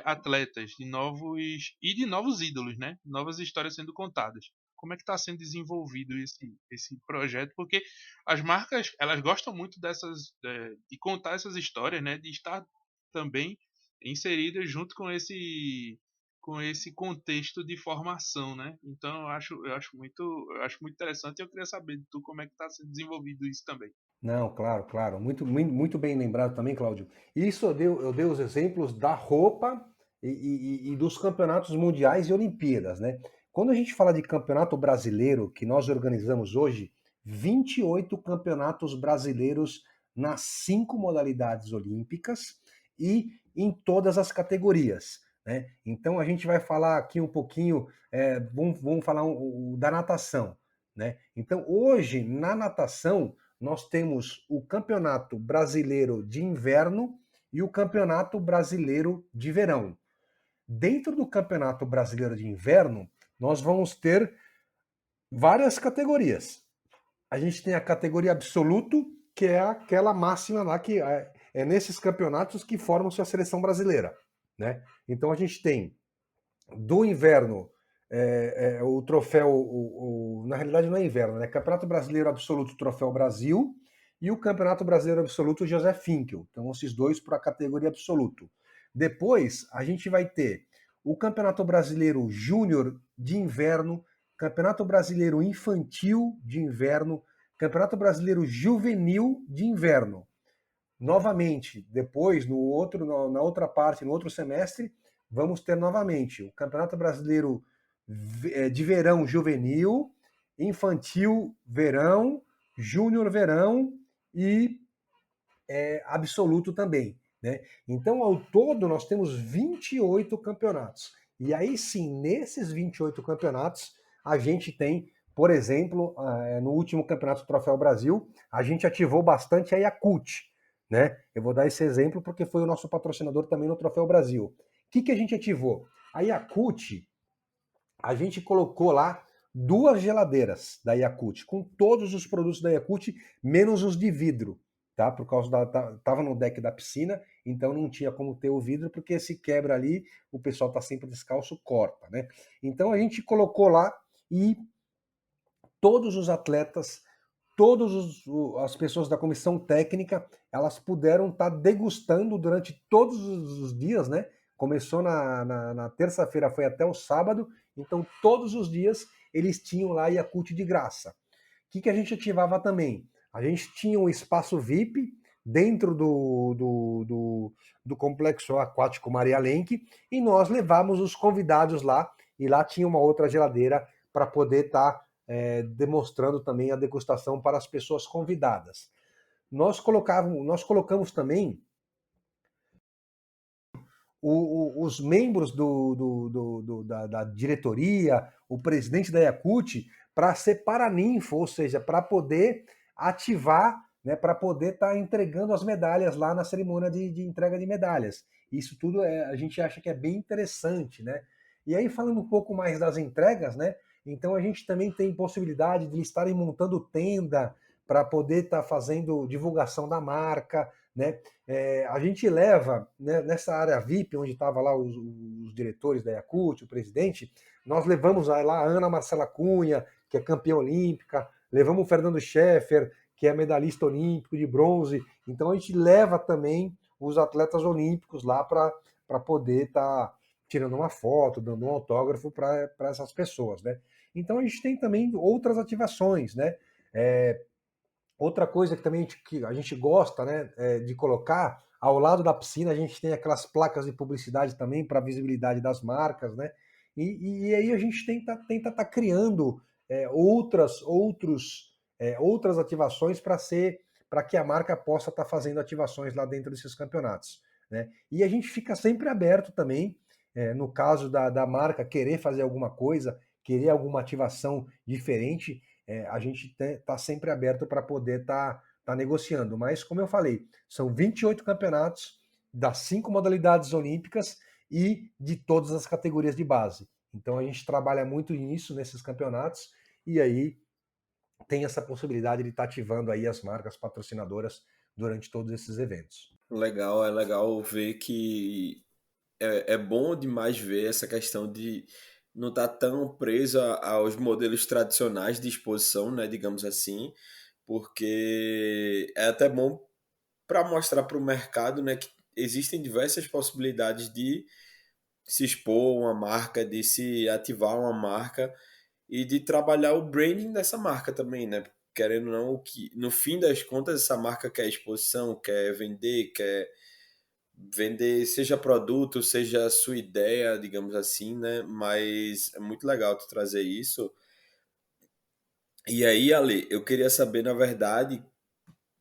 atletas, de novos ídolos, né? Novas histórias sendo contadas. Como é que está sendo desenvolvido esse projeto? Porque as marcas, elas gostam muito de contar essas histórias, né? De estar também inseridas junto com esse contexto de formação, né? Então eu acho muito interessante e eu queria saber de tu como é que está sendo desenvolvido isso também. Não, claro, claro. Muito bem lembrado também, Cláudio. Isso eu dei os exemplos da roupa e dos campeonatos mundiais e Olimpíadas, né? Quando a gente fala de campeonato brasileiro, que nós organizamos hoje, 28 campeonatos brasileiros nas 5 modalidades olímpicas e em todas as categorias, né? Então a gente vai falar aqui um pouquinho, vamos falar da natação, né? Então hoje, na natação, nós temos o Campeonato Brasileiro de Inverno e o Campeonato Brasileiro de Verão. Dentro do Campeonato Brasileiro de Inverno, nós vamos ter várias categorias. A gente tem a categoria absoluto, que é aquela máxima lá que é nesses campeonatos que formam-se a seleção brasileira, né? Então a gente tem do inverno o troféu, na realidade não é inverno, né? Campeonato Brasileiro Absoluto Troféu Brasil e o Campeonato Brasileiro Absoluto José Finkel. Então, esses dois para a categoria absoluto. Depois, a gente vai ter o Campeonato Brasileiro Júnior de Inverno, Campeonato Brasileiro Infantil de Inverno, Campeonato Brasileiro Juvenil de Inverno. Novamente, depois, na outra parte, no outro semestre, vamos ter novamente o Campeonato Brasileiro de Verão Juvenil, Infantil Verão, Júnior Verão e Absoluto também, né? Então, ao todo, nós temos 28 campeonatos. E aí sim, nesses 28 campeonatos, a gente tem, por exemplo, no último Campeonato Troféu Brasil, a gente ativou bastante a Yakult, né? Eu vou dar esse exemplo porque foi o nosso patrocinador também no Troféu Brasil. O que a gente ativou? A Yakult, a gente colocou lá 2 geladeiras da Yakult, com todos os produtos da Yakult, menos os de vidro, tá? Por causa tava no deck da piscina, então não tinha como ter o vidro, porque se quebra ali, o pessoal tá sempre descalço, corta, né? Então a gente colocou lá e todos os atletas, todas as pessoas da comissão técnica, elas puderam estar degustando durante todos os dias, né? Começou na terça-feira, foi até o sábado, então todos os dias eles tinham lá Yakult de graça. O que a gente ativava também? A gente tinha um espaço VIP dentro do complexo aquático Maria Lenk e nós levamos os convidados lá e lá tinha uma outra geladeira para poder estar demonstrando também a degustação para as pessoas convidadas. Nós colocamos também os membros da diretoria, o presidente da Yakult, para ser paraninfo, ou seja, para poder ativar, né, para poder estar entregando as medalhas lá na cerimônia de entrega de medalhas. Isso tudo a gente acha que é bem interessante, né? E aí, falando um pouco mais das entregas, né? Então a gente também tem possibilidade de estarem montando tenda para poder estar fazendo divulgação da marca, né? A gente leva, né, nessa área VIP, onde estavam lá os diretores da Yakult, o presidente, nós levamos lá a Ana Marcela Cunha, que é campeã olímpica, levamos o Fernando Scheffer, que é medalhista olímpico de bronze. Então a gente leva também os atletas olímpicos lá para poder estar tirando uma foto, dando um autógrafo para essas pessoas, né? Então a gente tem também outras ativações, né? Outra coisa que também que a gente gosta, né, de colocar, ao lado da piscina a gente tem aquelas placas de publicidade também para visibilidade das marcas, né? E aí a gente tenta estar criando outras ativações para que a marca possa estar fazendo ativações lá dentro desses campeonatos, né? E a gente fica sempre aberto também, no caso da marca querer fazer alguma coisa, querer alguma ativação diferente, a gente está sempre aberto para poder estar negociando. Mas, como eu falei, são 28 campeonatos das 5 modalidades olímpicas e de todas as categorias de base. Então a gente trabalha muito nisso, nesses campeonatos, e aí tem essa possibilidade de estar ativando aí as marcas patrocinadoras durante todos esses eventos. Legal, é legal ver que é bom demais ver essa questão de não estar tão preso aos modelos tradicionais de exposição, né, digamos assim, porque é até bom para mostrar para o mercado, né, que existem diversas possibilidades de se expor uma marca, de se ativar uma marca e de trabalhar o branding dessa marca também, né? Querendo ou não, que no fim das contas essa marca quer exposição, quer vender seja produto, seja a sua ideia, digamos assim, né? Mas é muito legal tu trazer isso. E aí, Ale, eu queria saber, na verdade,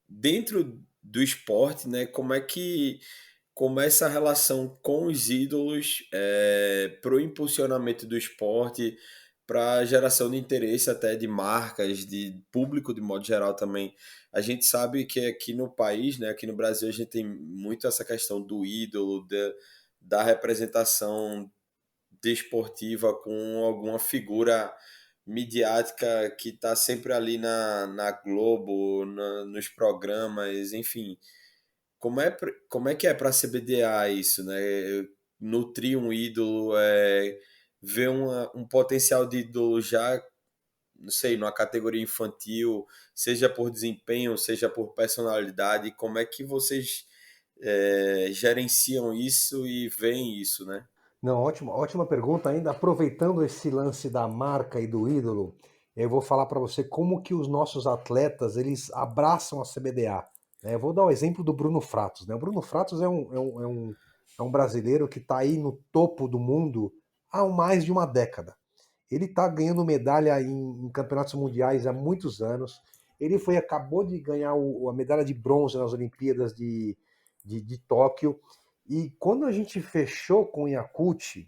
dentro do esporte, né, como é que começa a relação com os ídolos para o impulsionamento do esporte, para a geração de interesse até de marcas, de público de modo geral também. A gente sabe que aqui no país, né, aqui no Brasil, a gente tem muito essa questão do ídolo, da representação desportiva com alguma figura midiática que está sempre ali na Globo, nos programas, enfim. Como é que é para a CBDA isso, né? Nutrir um ídolo, ver um potencial de ídolo já, não sei, numa categoria infantil, seja por desempenho, seja por personalidade, como é que vocês gerenciam isso e veem isso, né? Não, ótima pergunta. Ainda aproveitando esse lance da marca e do ídolo, eu vou falar para você como que os nossos atletas eles abraçam a CBDA, né? Eu vou dar o exemplo do Bruno Fratos, né? O Bruno Fratos é um brasileiro que está aí no topo do mundo há mais de uma década. Ele está ganhando medalha em campeonatos mundiais há muitos anos. Ele acabou de ganhar a medalha de bronze nas Olimpíadas de Tóquio. E quando a gente fechou com o Yakult,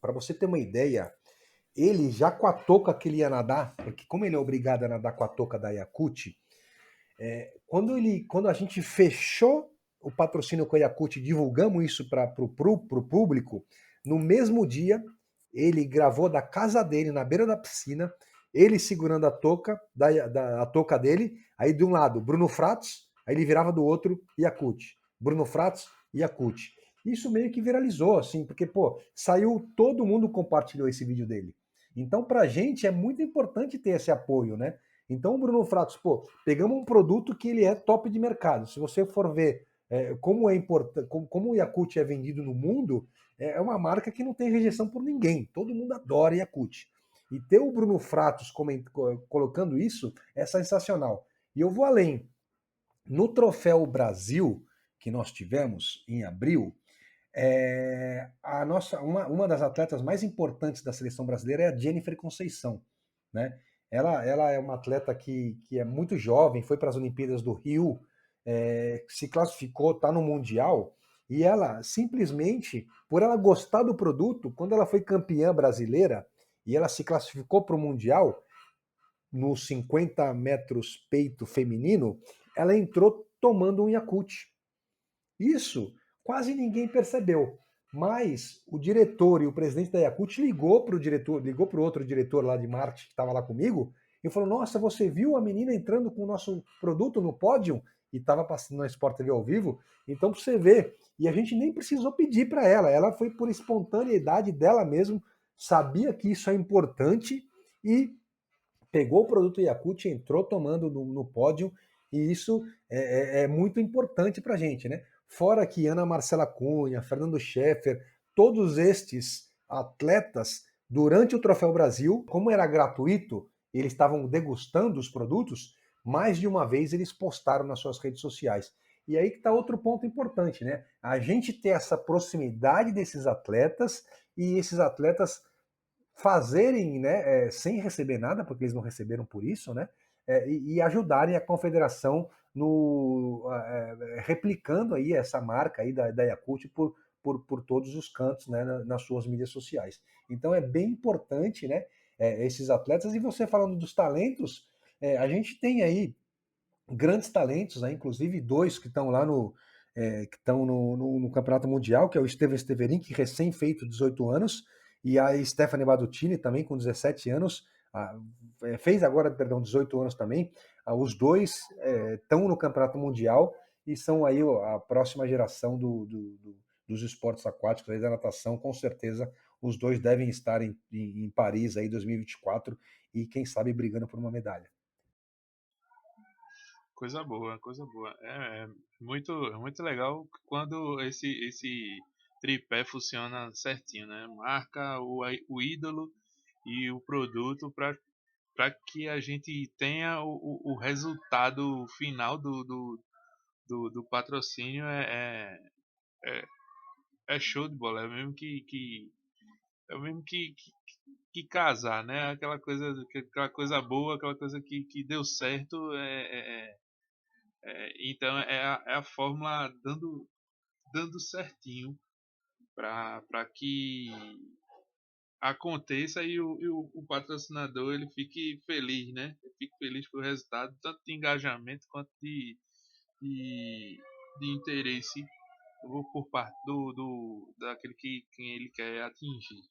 para você ter uma ideia, ele já com a touca que ele ia nadar, porque como ele é obrigado a nadar com a touca da Yakult, quando a gente fechou o patrocínio com a Yakult, divulgamos isso para o público, no mesmo dia ele gravou da casa dele, na beira da piscina, ele segurando a touca, a touca dele, aí de um lado Bruno Fratos, aí ele virava do outro Yakult. Bruno Fratos, Yakult. Isso meio que viralizou, assim, porque, pô, saiu, todo mundo compartilhou esse vídeo dele. Então, pra gente é muito importante ter esse apoio, né? Então, o Bruno Fratos, pô, pegamos um produto que ele é top de mercado. Se você for ver como é importante, como o Yakult é vendido no mundo, é uma marca que não tem rejeição por ninguém. Todo mundo adora Yakult. E ter o Bruno Fratos colocando isso é sensacional. E eu vou além. No Troféu Brasil, que nós tivemos em abril, uma das atletas mais importantes da seleção brasileira é a Jennifer Conceição, né? Ela é uma atleta que é muito jovem, foi para as Olimpíadas do Rio, se classificou, está no Mundial, e ela simplesmente, por ela gostar do produto, quando ela foi campeã brasileira e ela se classificou para o Mundial, nos 50 metros peito feminino, ela entrou tomando um Yakult. Isso quase ninguém percebeu. Mas o diretor e o presidente da Yakult ligou para o outro diretor lá de marketing que estava lá comigo e falou: Nossa, você viu a menina entrando com o nosso produto no pódio? E estava passando na Sport TV ao vivo. Então, para você ver. E a gente nem precisou pedir para ela. Ela foi por espontaneidade dela mesmo, sabia que isso é importante e pegou o produto Yakult, entrou tomando no pódio, e isso é muito importante para a gente, né? Fora que Ana Marcela Cunha, Fernando Scheffer, todos estes atletas, durante o Troféu Brasil, como era gratuito, eles estavam degustando os produtos, mais de uma vez eles postaram nas suas redes sociais. E aí que está outro ponto importante, né? A gente ter essa proximidade desses atletas e esses atletas fazerem, né, sem receber nada, porque eles não receberam por isso, né, e ajudarem a confederação no replicando aí essa marca aí da Yakult por todos os cantos, né, nas suas mídias sociais. Então é bem importante, né, esses atletas. E você falando dos talentos, a gente tem aí grandes talentos, né, inclusive dois que estão lá que estão no Campeonato Mundial, que é o Steven Steverin, que recém feito 18 anos, e a Stephanie Baduttini também com 17 anos, fez agora, perdão, 18 anos também. Os dois estão no Campeonato Mundial e são aí a próxima geração dos esportes aquáticos, aí da natação. Com certeza os dois devem estar em Paris aí 2024 e quem sabe brigando por uma medalha. Coisa boa, coisa boa. É muito legal quando esse tripé funciona certinho, né? Marca, o ídolo e o produto para que a gente tenha o resultado final do patrocínio é, é show de bola. É mesmo é mesmo que casar, né? Aquela coisa boa, aquela coisa que deu certo. Então é a fórmula dando certinho para que aconteça e o patrocinador ele fique feliz, né? Ele fique feliz com o resultado, tanto de engajamento quanto de, de interesse por parte daquele quem ele quer atingir.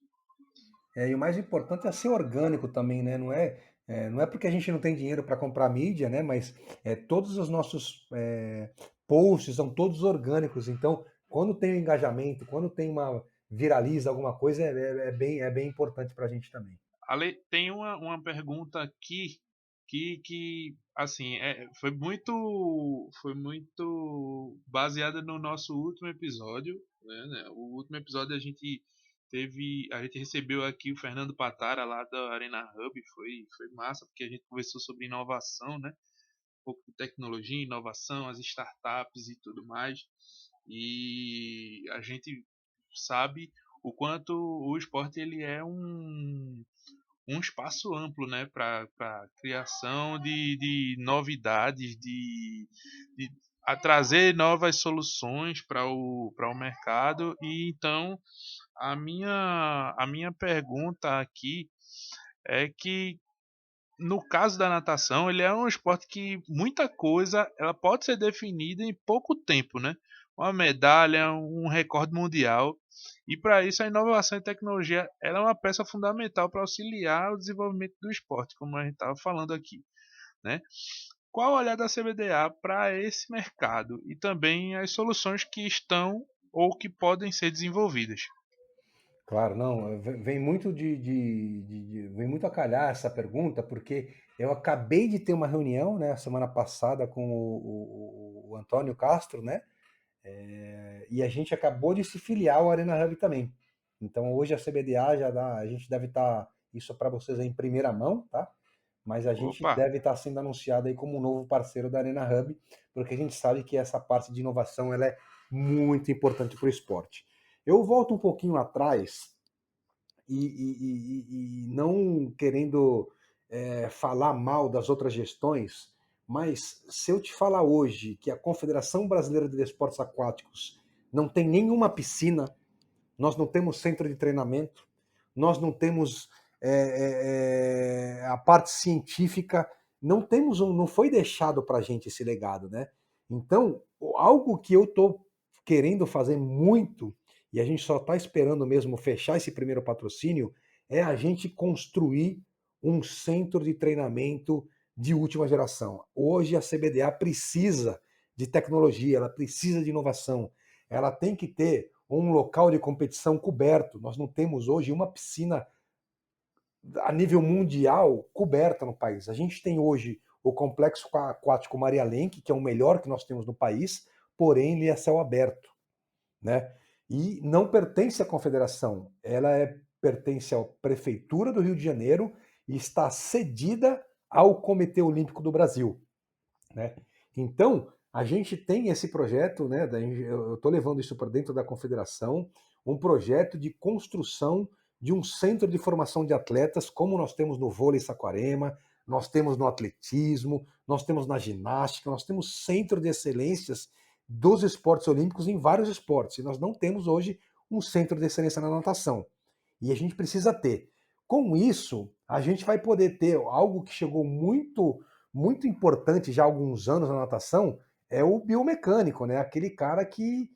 E o mais importante é ser orgânico também, né? Não é porque a gente não tem dinheiro para comprar mídia, né? Mas todos os nossos posts são todos orgânicos. Então, quando tem um engajamento, quando viraliza alguma coisa, é bem importante para a gente também. Ale, tem uma pergunta aqui que assim foi muito baseada no nosso último episódio, né? O último episódio a gente recebeu aqui o Fernando Patara lá da Arena Hub. Foi massa porque a gente conversou sobre inovação, né? Um pouco de tecnologia, inovação, as startups e tudo mais. E a gente sabe o quanto o esporte ele é um espaço amplo, né, para criação de novidades, de a trazer novas soluções para o mercado. E então a minha pergunta aqui é que no caso da natação, ele é um esporte que muita coisa ela pode ser definida em pouco tempo, né? Uma medalha, um recorde mundial. E para isso a inovação e tecnologia ela é uma peça fundamental para auxiliar o desenvolvimento do esporte, como a gente estava falando aqui, né? Qual o olhar da CBDA para esse mercado e também as soluções que estão ou que podem ser desenvolvidas? Claro, não, vem muito vem muito a calhar essa pergunta, porque eu acabei de ter uma reunião, né, semana passada com o Antônio Castro, né, e a gente acabou de se filiar ao Arena Hub também. Então hoje a CBDA a gente deve estar, isso para vocês aí em primeira mão, tá? Mas a gente Opa, deve estar sendo anunciado aí como um novo parceiro da Arena Hub, porque a gente sabe que essa parte de inovação ela é muito importante para o esporte. Eu volto um pouquinho atrás e não querendo falar mal das outras gestões, mas se eu te falar hoje que a Confederação Brasileira de Desportos Aquáticos não tem nenhuma piscina, nós não temos centro de treinamento, nós não temos a parte científica, não foi deixado para a gente esse legado, né? Então, algo que eu estou querendo fazer muito, e a gente só está esperando mesmo fechar esse primeiro patrocínio, é a gente construir um centro de treinamento de última geração. Hoje a CBDA precisa de tecnologia, ela precisa de inovação, ela tem que ter um local de competição coberto. Nós não temos hoje uma piscina a nível mundial coberta no país. A gente tem hoje o Complexo Aquático Maria Lenk, que é o melhor que nós temos no país, porém ele é céu aberto, né? E não pertence à confederação, pertence à Prefeitura do Rio de Janeiro e está cedida ao Comitê Olímpico do Brasil, né? Então, a gente tem esse projeto, né? Eu estou levando isso para dentro da confederação, um projeto de construção de um centro de formação de atletas, como nós temos no vôlei Saquarema, nós temos no atletismo, nós temos na ginástica, nós temos centro de excelências dos esportes olímpicos em vários esportes. E nós não temos hoje um centro de excelência na natação. E a gente precisa ter. Com isso, a gente vai poder ter algo que chegou muito, muito importante já há alguns anos na natação, é o biomecânico, né? Aquele cara que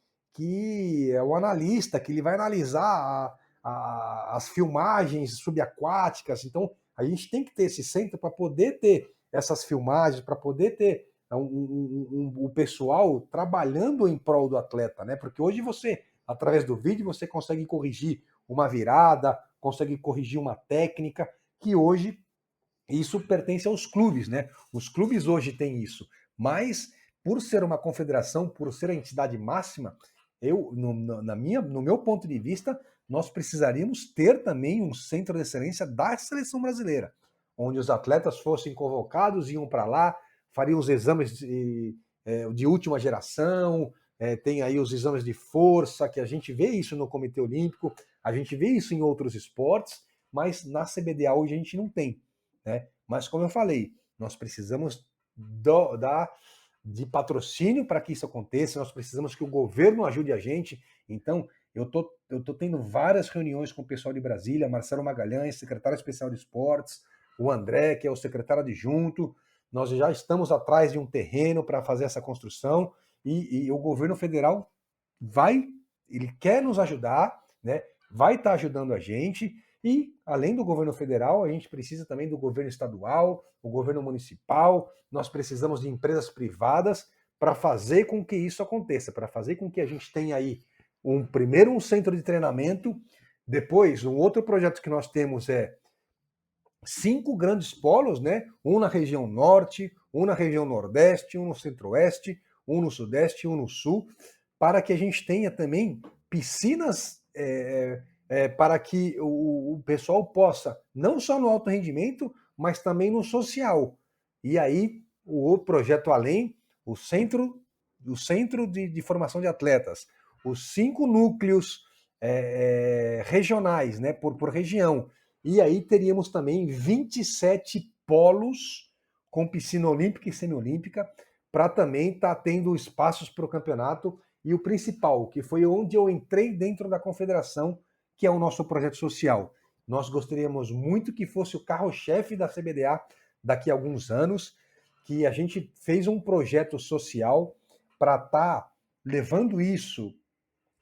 é o analista, que ele vai analisar as filmagens subaquáticas. Então, a gente tem que ter esse centro para poder ter essas filmagens, para poder ter o pessoal trabalhando em prol do atleta, né? Porque hoje você, através do vídeo, você consegue corrigir uma virada, consegue corrigir uma técnica, que hoje isso pertence aos clubes, né? Os clubes hoje têm isso, mas por ser uma confederação, por ser a entidade máxima, no meu ponto de vista, nós precisaríamos ter também um centro de excelência da seleção brasileira, onde os atletas fossem convocados, iam para lá, fariam os exames de última geração, tem aí os exames de força, que a gente vê isso no Comitê Olímpico, a gente vê isso em outros esportes, mas na CBDA hoje a gente não tem, né? Mas como eu falei, nós precisamos de patrocínio para que isso aconteça, nós precisamos que o governo ajude a gente. Então, eu tô tendo várias reuniões com o pessoal de Brasília, Marcelo Magalhães, secretário especial de esportes, o André, que é o secretário adjunto. Nós já estamos atrás de um terreno para fazer essa construção e o governo federal ele quer nos ajudar, né? Vai estar ajudando a gente. E, além do governo federal, a gente precisa também do governo estadual, o governo municipal, nós precisamos de empresas privadas para fazer com que isso aconteça, para fazer com que a gente tenha aí primeiro um centro de treinamento, depois um outro projeto que nós temos 5 grandes polos, né? Um na região norte, um na região nordeste, um no centro-oeste, um no sudeste, um no sul, para que a gente tenha também piscinas para que o pessoal possa, não só no alto rendimento, mas também no social. E aí, o projeto Além, o centro de formação de atletas, os 5 núcleos regionais, né, por região. E aí teríamos também 27 polos com piscina olímpica e semiolímpica, para também estar tendo espaços para o campeonato. E o principal, que foi onde eu entrei dentro da confederação, que é o nosso projeto social. Nós gostaríamos muito que fosse o carro-chefe da CBDA daqui a alguns anos, que a gente fez um projeto social para estar levando isso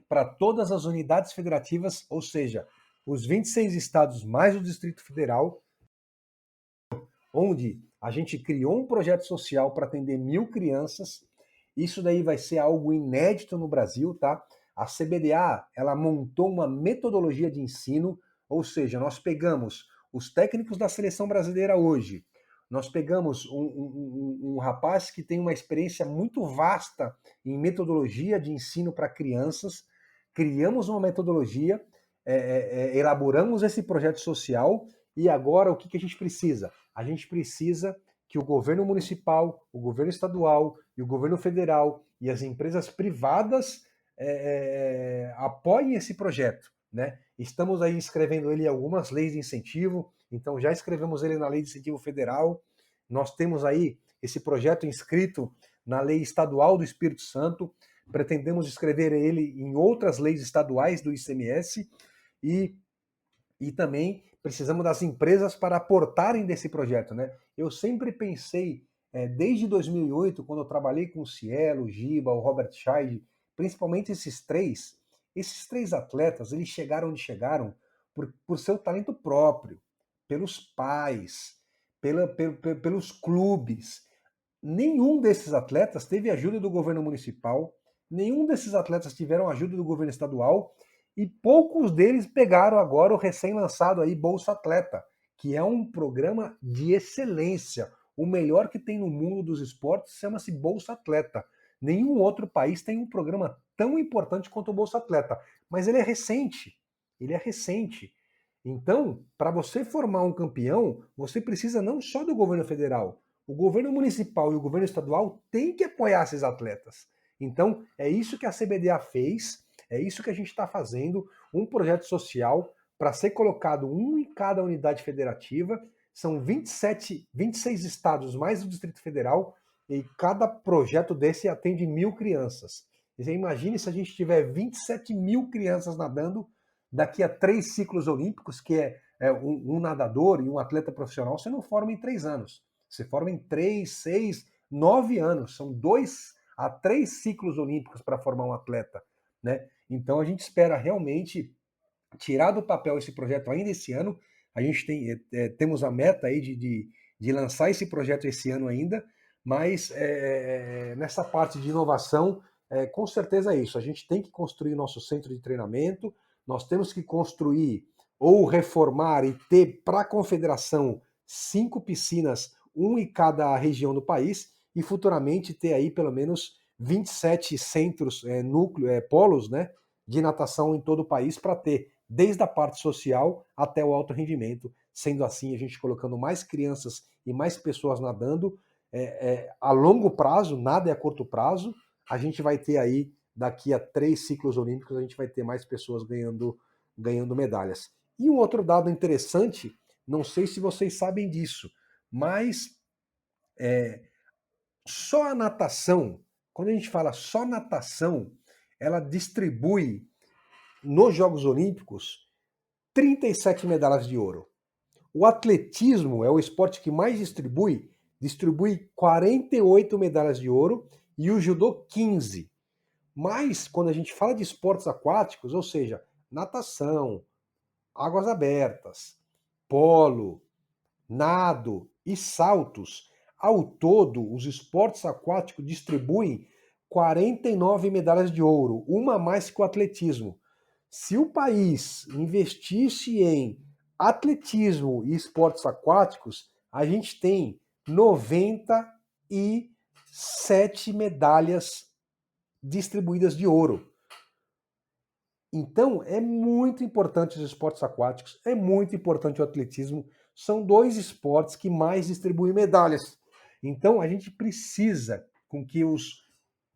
para todas as unidades federativas, ou seja, os 26 estados mais o Distrito Federal, onde a gente criou um projeto social para atender 1.000 crianças. Isso daí vai ser algo inédito no Brasil, tá? A CBDA, ela montou uma metodologia de ensino, ou seja, nós pegamos os técnicos da seleção brasileira hoje, nós pegamos um rapaz que tem uma experiência muito vasta em metodologia de ensino para crianças, criamos uma metodologia, elaboramos esse projeto social e agora o que a gente precisa? A gente precisa que o governo municipal, o governo estadual e o governo federal e as empresas privadas apoiem esse projeto, né? Estamos aí escrevendo ele em algumas leis de incentivo, então já escrevemos ele na Lei de Incentivo Federal, nós temos aí esse projeto inscrito na Lei Estadual do Espírito Santo, pretendemos escrever ele em outras leis estaduais do ICMS e também precisamos das empresas para aportarem desse projeto, né? Eu sempre pensei, desde 2008, quando eu trabalhei com o Cielo, o Giba, o Robert Scheid, principalmente esses três atletas, eles chegaram onde chegaram por seu talento próprio, pelos pais, pelos clubes. Nenhum desses atletas teve ajuda do governo municipal, nenhum desses atletas tiveram ajuda do governo estadual, e poucos deles pegaram agora o recém-lançado aí Bolsa Atleta, que é um programa de excelência. O melhor que tem no mundo dos esportes chama-se Bolsa Atleta. Nenhum outro país tem um programa tão importante quanto o Bolsa Atleta. Mas ele é recente. Ele é recente. Então, para você formar um campeão, você precisa não só do governo federal. O governo municipal e o governo estadual têm que apoiar esses atletas. Então, é isso que a CBDA fez, é isso que a gente está fazendo, um projeto social para ser colocado um em cada unidade federativa. São 26 estados mais o Distrito Federal, e cada projeto desse atende 1.000 crianças. Você imagine se a gente tiver 27.000 crianças nadando daqui a 3 ciclos olímpicos, que é um nadador e um atleta profissional, você não forma em 3 anos. Você forma em 3, 6, 9 anos. São 2 a 3 ciclos olímpicos para formar um atleta, né? Então a gente espera realmente tirar do papel esse projeto ainda esse ano. A gente temos a meta aí de lançar esse projeto esse ano ainda, mas nessa parte de inovação, com certeza é isso. A gente tem que construir nosso centro de treinamento, nós temos que construir ou reformar e ter para a confederação 5 piscinas, um em cada região do país, e futuramente ter aí pelo menos 27 centros, polos, né, de natação em todo o país, para ter desde a parte social até o alto rendimento. Sendo assim, a gente colocando mais crianças e mais pessoas nadando, a longo prazo, nada é a curto prazo, a gente vai ter aí, daqui a 3 ciclos olímpicos, a gente vai ter mais pessoas ganhando medalhas. E um outro dado interessante, não sei se vocês sabem disso, mas só a natação, quando a gente fala só natação, ela distribui nos Jogos Olímpicos 37 medalhas de ouro. O atletismo é o esporte que mais distribui 48 medalhas de ouro, e o judô 15. Mas quando a gente fala de esportes aquáticos, ou seja, natação, águas abertas, polo, nado e saltos, ao todo, os esportes aquáticos distribuem 49 medalhas de ouro, uma a mais que o atletismo. Se o país investisse em atletismo e esportes aquáticos, a gente tem 97 medalhas distribuídas de ouro. Então, é muito importante os esportes aquáticos, é muito importante o atletismo. São 2 esportes que mais distribuem medalhas. Então, a gente precisa com que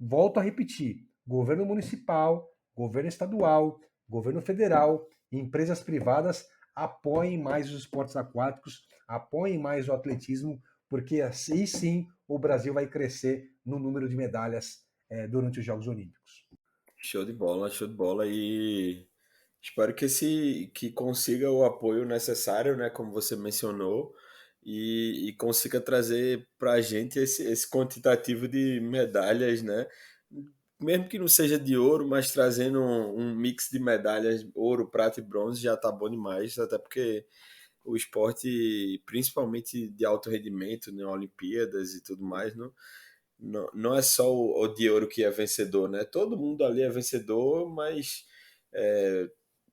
volto a repetir, governo municipal, governo estadual, governo federal e empresas privadas apoiem mais os esportes aquáticos, apoiem mais o atletismo, porque assim sim o Brasil vai crescer no número de medalhas durante os Jogos Olímpicos. Show de bola, show de bola. E espero que consiga o apoio necessário, né, como você mencionou, e consiga trazer para a gente esse quantitativo de medalhas, né? Mesmo que não seja de ouro, mas trazendo um mix de medalhas, ouro, prata e bronze, já tá bom demais, até porque o esporte, principalmente de alto rendimento, né, Olimpíadas e tudo mais, não é só o de ouro que é vencedor, né? Todo mundo ali é vencedor, mas,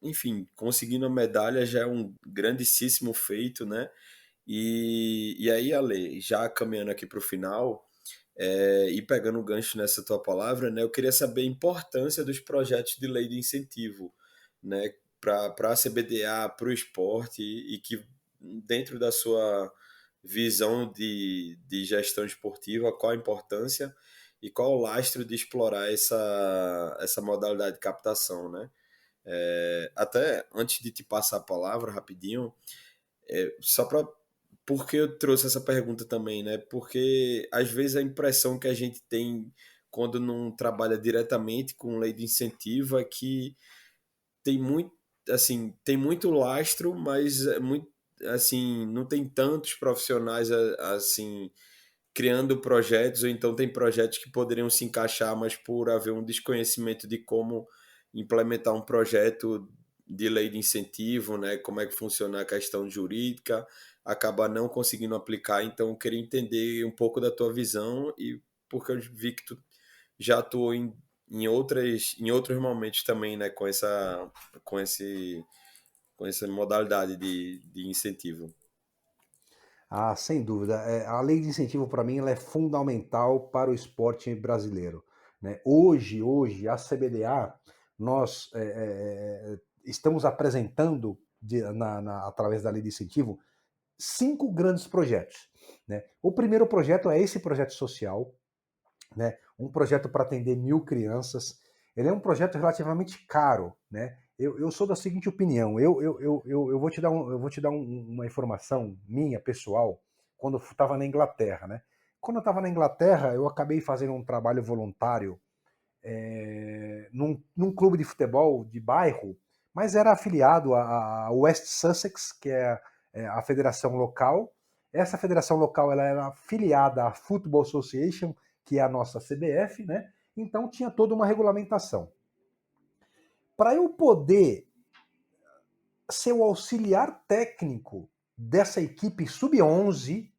enfim, conseguindo a medalha já é um grandíssimo feito, né? E aí, Ale, já caminhando aqui para o final, e pegando o gancho nessa tua palavra, né? Eu queria saber a importância dos projetos de lei de incentivo, né? Para a CBDA, para o esporte, e que dentro da sua visão de gestão esportiva, qual a importância e qual o lastro de explorar essa modalidade de captação, né? Até antes de te passar a palavra rapidinho, só para por que eu trouxe essa pergunta também, né? Porque às vezes a impressão que a gente tem quando não trabalha diretamente com lei de incentivo é que tem muito, assim, tem muito lastro, mas é muito, assim, não tem tantos profissionais assim criando projetos, ou então tem projetos que poderiam se encaixar, mas por haver um desconhecimento de como implementar um projeto de lei de incentivo, né, como é que funciona a questão jurídica, acaba não conseguindo aplicar. Então eu queria entender um pouco da tua visão, e porque eu vi que tu já atuou em outros momentos também, né, com essa modalidade de incentivo. Ah, sem dúvida. A lei de incentivo, para mim, ela é fundamental para o esporte brasileiro, né? Hoje, a CBDA, nós estamos apresentando, através da lei de incentivo, 5 grandes projetos, né? O primeiro projeto é esse projeto social, né? Um projeto para atender 1.000 crianças. Ele é um projeto relativamente caro, né? Eu sou da seguinte opinião. Eu vou te dar, uma informação minha, pessoal, quando eu estava na Inglaterra, né? Quando eu estava na Inglaterra, eu acabei fazendo um trabalho voluntário num clube de futebol de bairro, mas era afiliado a West Sussex, que é a federação local. Essa federação local ela era afiliada à Football Association, que é a nossa CBF, né? Então tinha toda uma regulamentação. Para eu poder ser o auxiliar técnico dessa equipe sub-11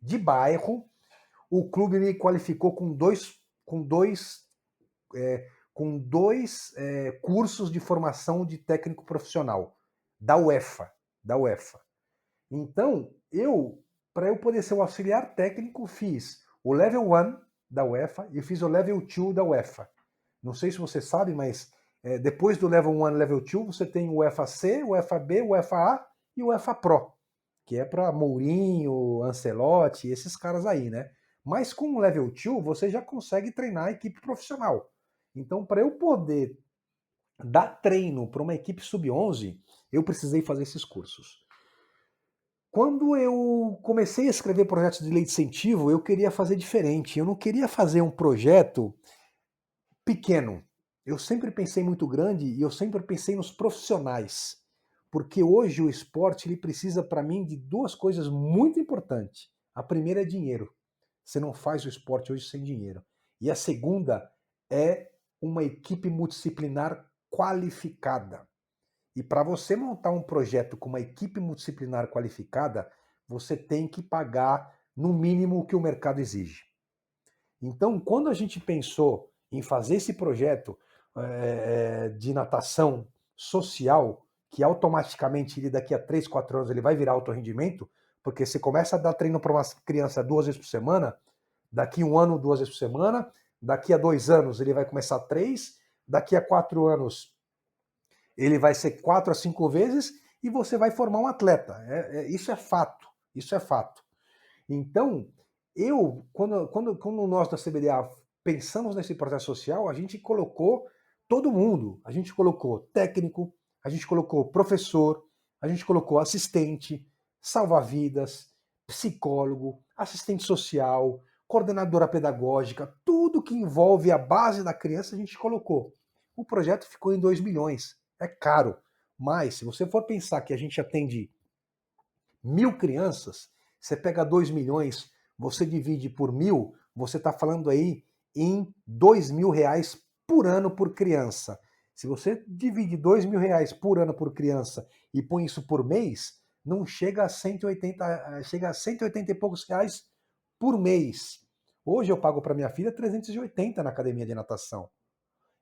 de bairro, o clube me qualificou com dois cursos de formação de técnico profissional da UEFA, Então, para eu poder ser o auxiliar técnico, fiz o Level 1 da UEFA e fiz o Level 2 da UEFA. Não sei se você sabe, mas depois do Level 1 e Level 2, você tem o UEFA C, o UEFA B, o UEFA A e o UEFA Pro, que é para Mourinho, Ancelotti, esses caras aí, né? Mas com o Level 2, você já consegue treinar a equipe profissional. Então, para eu poder dar treino para uma equipe sub-11, eu precisei fazer esses cursos. Quando eu comecei a escrever projetos de lei de incentivo, eu queria fazer diferente. Eu não queria fazer um projeto pequeno. Eu sempre pensei muito grande e eu sempre pensei nos profissionais. Porque hoje o esporte ele precisa, para mim, de 2 coisas muito importantes. A primeira é dinheiro. Você não faz o esporte hoje sem dinheiro. E a segunda é uma equipe multidisciplinar qualificada. E para você montar um projeto com uma equipe multidisciplinar qualificada, você tem que pagar no mínimo o que o mercado exige. Então, quando a gente pensou em fazer esse projeto de natação social, que automaticamente ele, daqui a 3, 4 anos ele vai virar alto rendimento, porque você começa a dar treino para uma criança 2 vezes por semana, daqui 1 ano 2 vezes por semana, daqui a 2 anos ele vai começar 3, daqui a 4 anos ele vai ser 4 a 5 vezes e você vai formar um atleta. Isso é fato. Isso é fato. Então, quando nós da CBDA pensamos nesse processo social, a gente colocou todo mundo. A gente colocou técnico, a gente colocou professor, a gente colocou assistente, salva-vidas, psicólogo, assistente social, coordenadora pedagógica, tudo que envolve a base da criança a gente colocou. O projeto ficou em 2 milhões. É caro, mas se você for pensar que a gente atende 1.000 crianças, você pega 2 milhões, você divide por 1.000, você está falando aí em 2 mil reais por ano por criança. Se você divide 2 mil reais por ano por criança e põe isso por mês, não chega a 180, chega a 180 e poucos reais por mês. Hoje eu pago para minha filha 380 na academia de natação.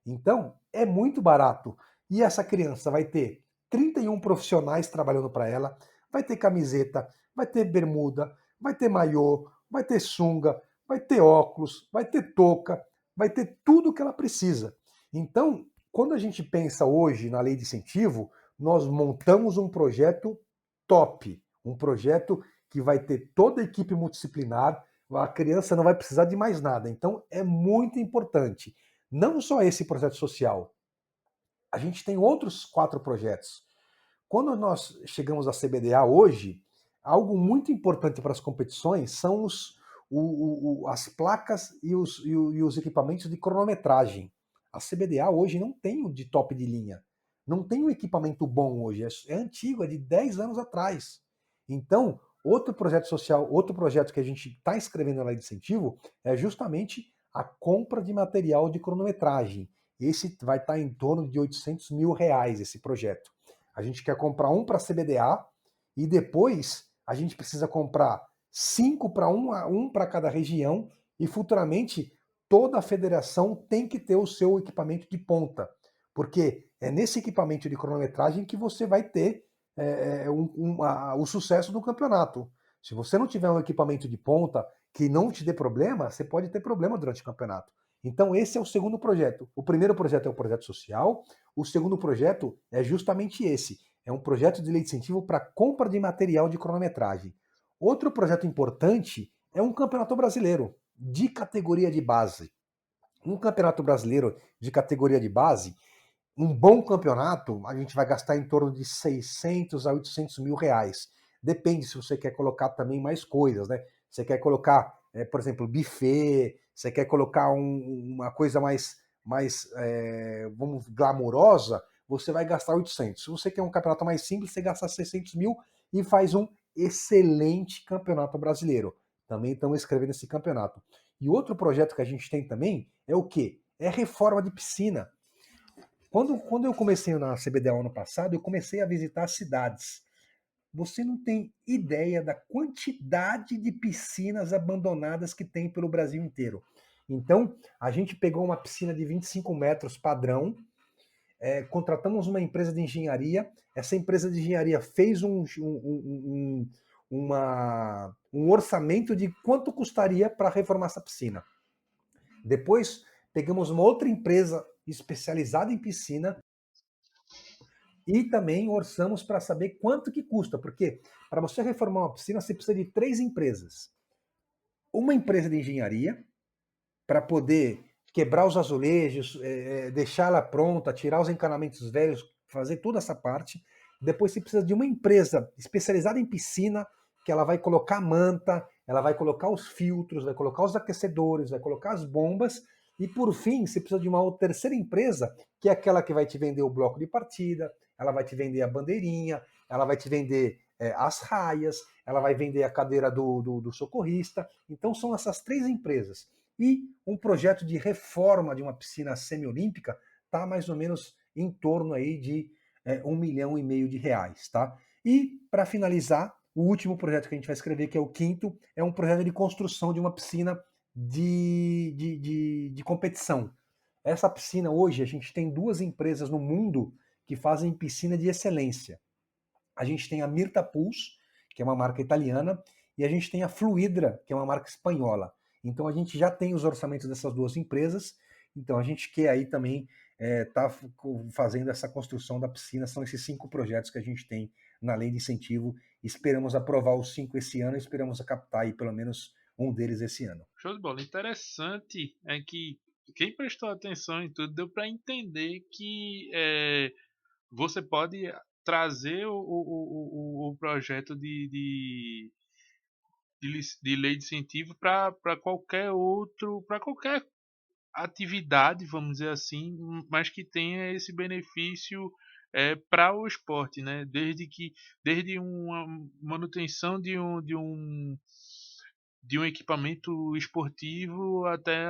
Então, é muito barato. E essa criança vai ter 31 profissionais trabalhando para ela, vai ter camiseta, vai ter bermuda, vai ter maiô, vai ter sunga, vai ter óculos, vai ter touca, vai ter tudo o que ela precisa. Então, quando a gente pensa hoje na lei de incentivo, nós montamos um projeto top, um projeto que vai ter toda a equipe multidisciplinar, a criança não vai precisar de mais nada. Então, é muito importante. Não só esse projeto social, a gente tem outros 4 projetos. Quando nós chegamos à CBDA hoje, algo muito importante para as competições são as placas e os equipamentos de cronometragem. A CBDA hoje não tem o de top de linha. Não tem um equipamento bom hoje. É antigo, é de 10 anos atrás. Então, outro projeto social, outro projeto que a gente está escrevendo na lei de incentivo é justamente a compra de material de cronometragem. Esse vai estar em torno de 800 mil reais, esse projeto. A gente quer comprar um para a CBDA e depois a gente precisa comprar 5 para um para cada região e futuramente toda a federação tem que ter o seu equipamento de ponta, porque é nesse equipamento de cronometragem que você vai ter o sucesso do campeonato. Se você não tiver um equipamento de ponta que não te dê problema, você pode ter problema durante o campeonato. Então, esse é o segundo projeto. O primeiro projeto é o projeto social, o segundo projeto é justamente esse. É um projeto de lei de incentivo para compra de material de cronometragem. Outro projeto importante é um campeonato brasileiro de categoria de base. Um campeonato brasileiro de categoria de base, um bom campeonato, a gente vai gastar em torno de 600 a 800 mil reais. Depende se você quer colocar também mais coisas, né? Você quer colocar, por exemplo, buffet, você quer colocar uma coisa mais vamos, glamurosa, você vai gastar 800. Se você quer um campeonato mais simples, você gasta 600 mil e faz um excelente campeonato brasileiro. Também estamos escrevendo esse campeonato. E outro projeto que a gente tem também é o quê? É reforma de piscina. Quando eu comecei na CBDA ano passado, eu comecei a visitar cidades. Você não tem ideia da quantidade de piscinas abandonadas que tem pelo Brasil inteiro. Então, a gente pegou uma piscina de 25 metros padrão, contratamos uma empresa de engenharia, essa empresa de engenharia fez um orçamento de quanto custaria para reformar essa piscina. Depois, pegamos uma outra empresa especializada em piscina e também orçamos para saber quanto que custa, porque para você reformar uma piscina, você precisa de 3 empresas. Uma empresa de engenharia, para poder quebrar os azulejos, deixá-la pronta, tirar os encanamentos velhos, fazer toda essa parte. Depois você precisa de uma empresa especializada em piscina, que ela vai colocar a manta, ela vai colocar os filtros, vai colocar os aquecedores, vai colocar as bombas. E por fim, você precisa de uma terceira empresa, que é aquela que vai te vender o bloco de partida, ela vai te vender a bandeirinha, ela vai te vender as raias, ela vai vender a cadeira do socorrista. Então são essas 3 empresas. E um projeto de reforma de uma piscina semiolímpica está mais ou menos em torno aí de R$ 1,5 milhão de reais, tá? E, para finalizar, o último projeto que a gente vai escrever, que é o quinto, é um projeto de construção de uma piscina de competição. Essa piscina, hoje, a gente tem 2 empresas no mundo que fazem piscina de excelência. A gente tem a Mirta Pools, que é uma marca italiana, e a gente tem a Fluidra, que é uma marca espanhola. Então a gente já tem os orçamentos dessas 2 empresas, então a gente quer aí também tá fazendo essa construção da piscina. São esses 5 projetos que a gente tem na lei de incentivo. Esperamos aprovar os 5 esse ano, esperamos captar aí pelo menos um deles esse ano. Show de bola. Interessante é que quem prestou atenção em tudo deu para entender que você pode trazer o projeto de lei de incentivo para qualquer atividade, vamos dizer assim, mas que tenha esse benefício para o esporte, né? Desde uma manutenção de um equipamento esportivo até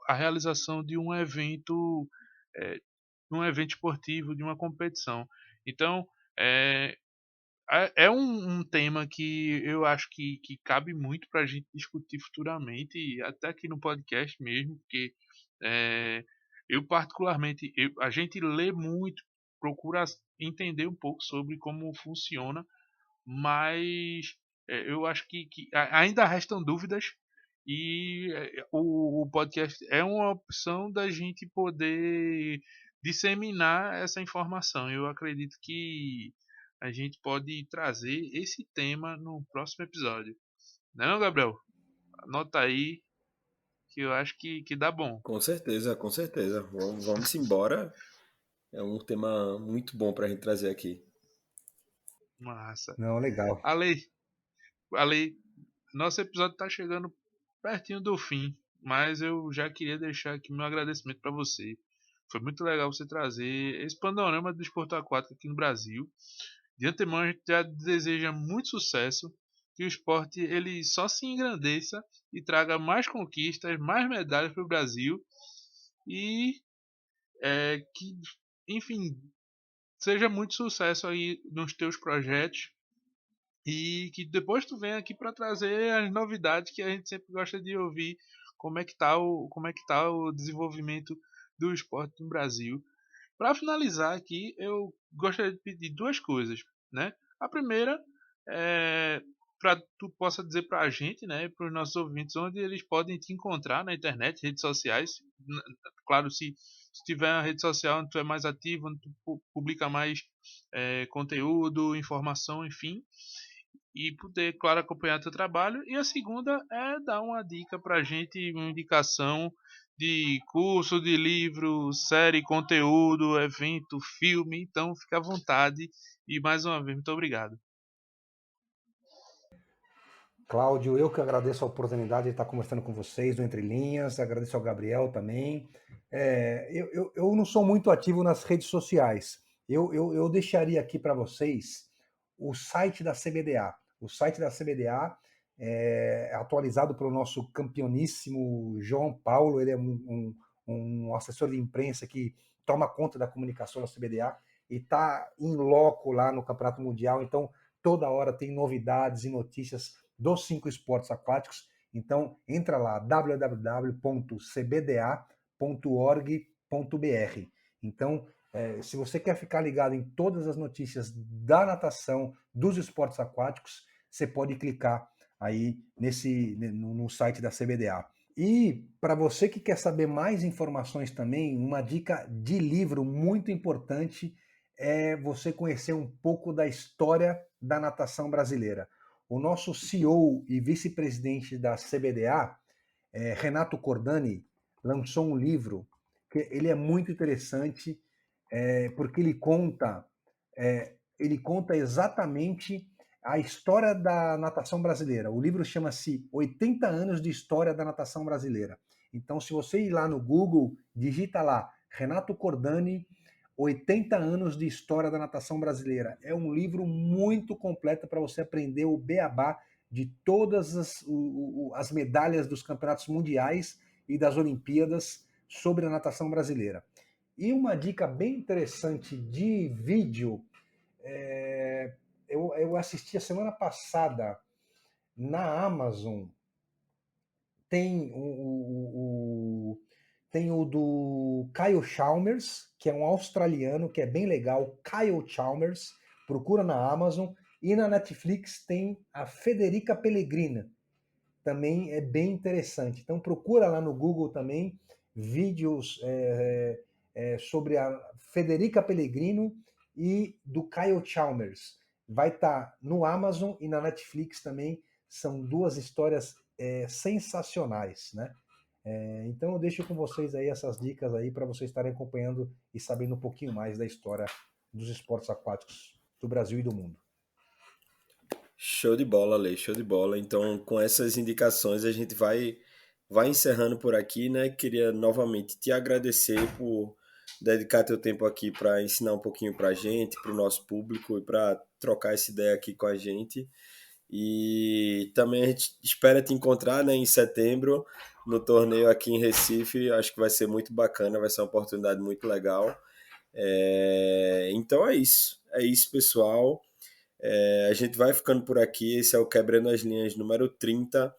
a realização é, de um evento esportivo, de uma competição. Então, é, é um tema que eu acho que cabe muito para a gente discutir futuramente, e até aqui no podcast mesmo, porque é, eu particularmente, a gente lê muito, procura entender um pouco sobre como funciona, mas eu acho que ainda restam dúvidas e o podcast é uma opção da gente poder disseminar essa informação. Eu acredito que a gente pode trazer esse tema no próximo episódio. Não, Gabriel? Anota aí que eu acho que dá bom. Com certeza, com certeza. Vamos embora. É um tema muito bom para a gente trazer aqui. Massa. Não, legal. Ale, nosso episódio está chegando pertinho do fim, mas eu já queria deixar aqui meu agradecimento para você. Foi muito legal você trazer esse panorama do esporte aquático aqui no Brasil. De antemão, a gente já deseja muito sucesso, que o esporte ele só se engrandeça e traga mais conquistas, mais medalhas para o Brasil e que, enfim, seja muito sucesso aí nos teus projetos e que depois tu venha aqui para trazer as novidades que a gente sempre gosta de ouvir, como é que tá o desenvolvimento do esporte no Brasil. Para finalizar aqui, eu gostaria de pedir duas coisas, né? A primeira é para tu possa dizer para a gente, né, para os nossos ouvintes, onde eles podem te encontrar na internet, redes sociais. Claro, se tiver uma rede social onde tu é mais ativo, onde tu publica mais conteúdo, informação, enfim, e poder, claro, acompanhar teu trabalho. E a segunda é dar uma dica para a gente, uma indicação de curso, de livro, série, conteúdo, evento, filme. Então, fica à vontade. E mais uma vez, muito obrigado. Cláudio, eu que agradeço a oportunidade de estar conversando com vocês do Entre Linhas, agradeço ao Gabriel também. Eu não sou muito ativo nas redes sociais. Eu deixaria aqui para vocês o site da CBDA. O site da CBDA é atualizado pelo nosso campeoníssimo João Paulo, ele é um assessor de imprensa que toma conta da comunicação da CBDA e está em loco lá no Campeonato Mundial, então toda hora tem novidades e notícias dos 5 esportes aquáticos. Então, entra lá, www.cbda.org.br. Então, se você quer ficar ligado em todas as notícias da natação, dos esportes aquáticos, você pode clicar aí no site da CBDA. E para você que quer saber mais informações também, uma dica de livro muito importante é você conhecer um pouco da história da natação brasileira. O nosso CEO e vice-presidente da CBDA, Renato Cordani, lançou um livro que ele é muito interessante, porque ele conta exatamente a história da natação brasileira. O livro chama-se 80 anos de história da natação brasileira. Então, se você ir lá no Google, digita lá, Renato Cordani, 80 anos de história da natação brasileira. É um livro muito completo para você aprender o beabá de todas as medalhas dos campeonatos mundiais e das Olimpíadas sobre a natação brasileira. E uma dica bem interessante de vídeo, eu assisti a semana passada na Amazon, tem o do Kyle Chalmers, que é um australiano, que é bem legal, Kyle Chalmers, procura na Amazon, e na Netflix tem a Federica Pellegrina, também é bem interessante. Então procura lá no Google também vídeos sobre a Federica Pellegrino e do Kyle Chalmers. Vai estar no Amazon e na Netflix também, são duas histórias sensacionais, né? Então eu deixo com vocês aí essas dicas aí para vocês estarem acompanhando e sabendo um pouquinho mais da história dos esportes aquáticos do Brasil e do mundo. Show de bola, Lei, show de bola. Então, com essas indicações, a gente vai encerrando por aqui, né? Queria novamente te agradecer por dedicar teu tempo aqui para ensinar um pouquinho para a gente, para o nosso público e para trocar essa ideia aqui com a gente. E também a gente espera te encontrar, né, em setembro no torneio aqui em Recife. Acho que vai ser muito bacana, vai ser uma oportunidade muito legal. Então é isso, pessoal. A gente vai ficando por aqui. Esse é o Quebrando as Linhas número 30.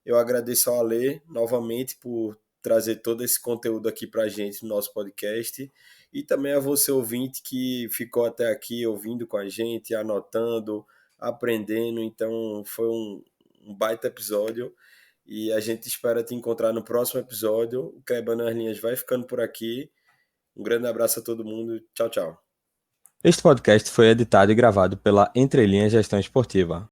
Eu agradeço ao Alê novamente por trazer todo esse conteúdo aqui pra gente no nosso podcast, e também a você ouvinte que ficou até aqui ouvindo com a gente, anotando, aprendendo. Então foi um baita episódio e a gente espera te encontrar no próximo episódio. O Quebrando as Linhas vai ficando por aqui. Um grande abraço a todo mundo. Tchau, tchau. Este podcast foi editado e gravado pela Entre Linhas Gestão Esportiva.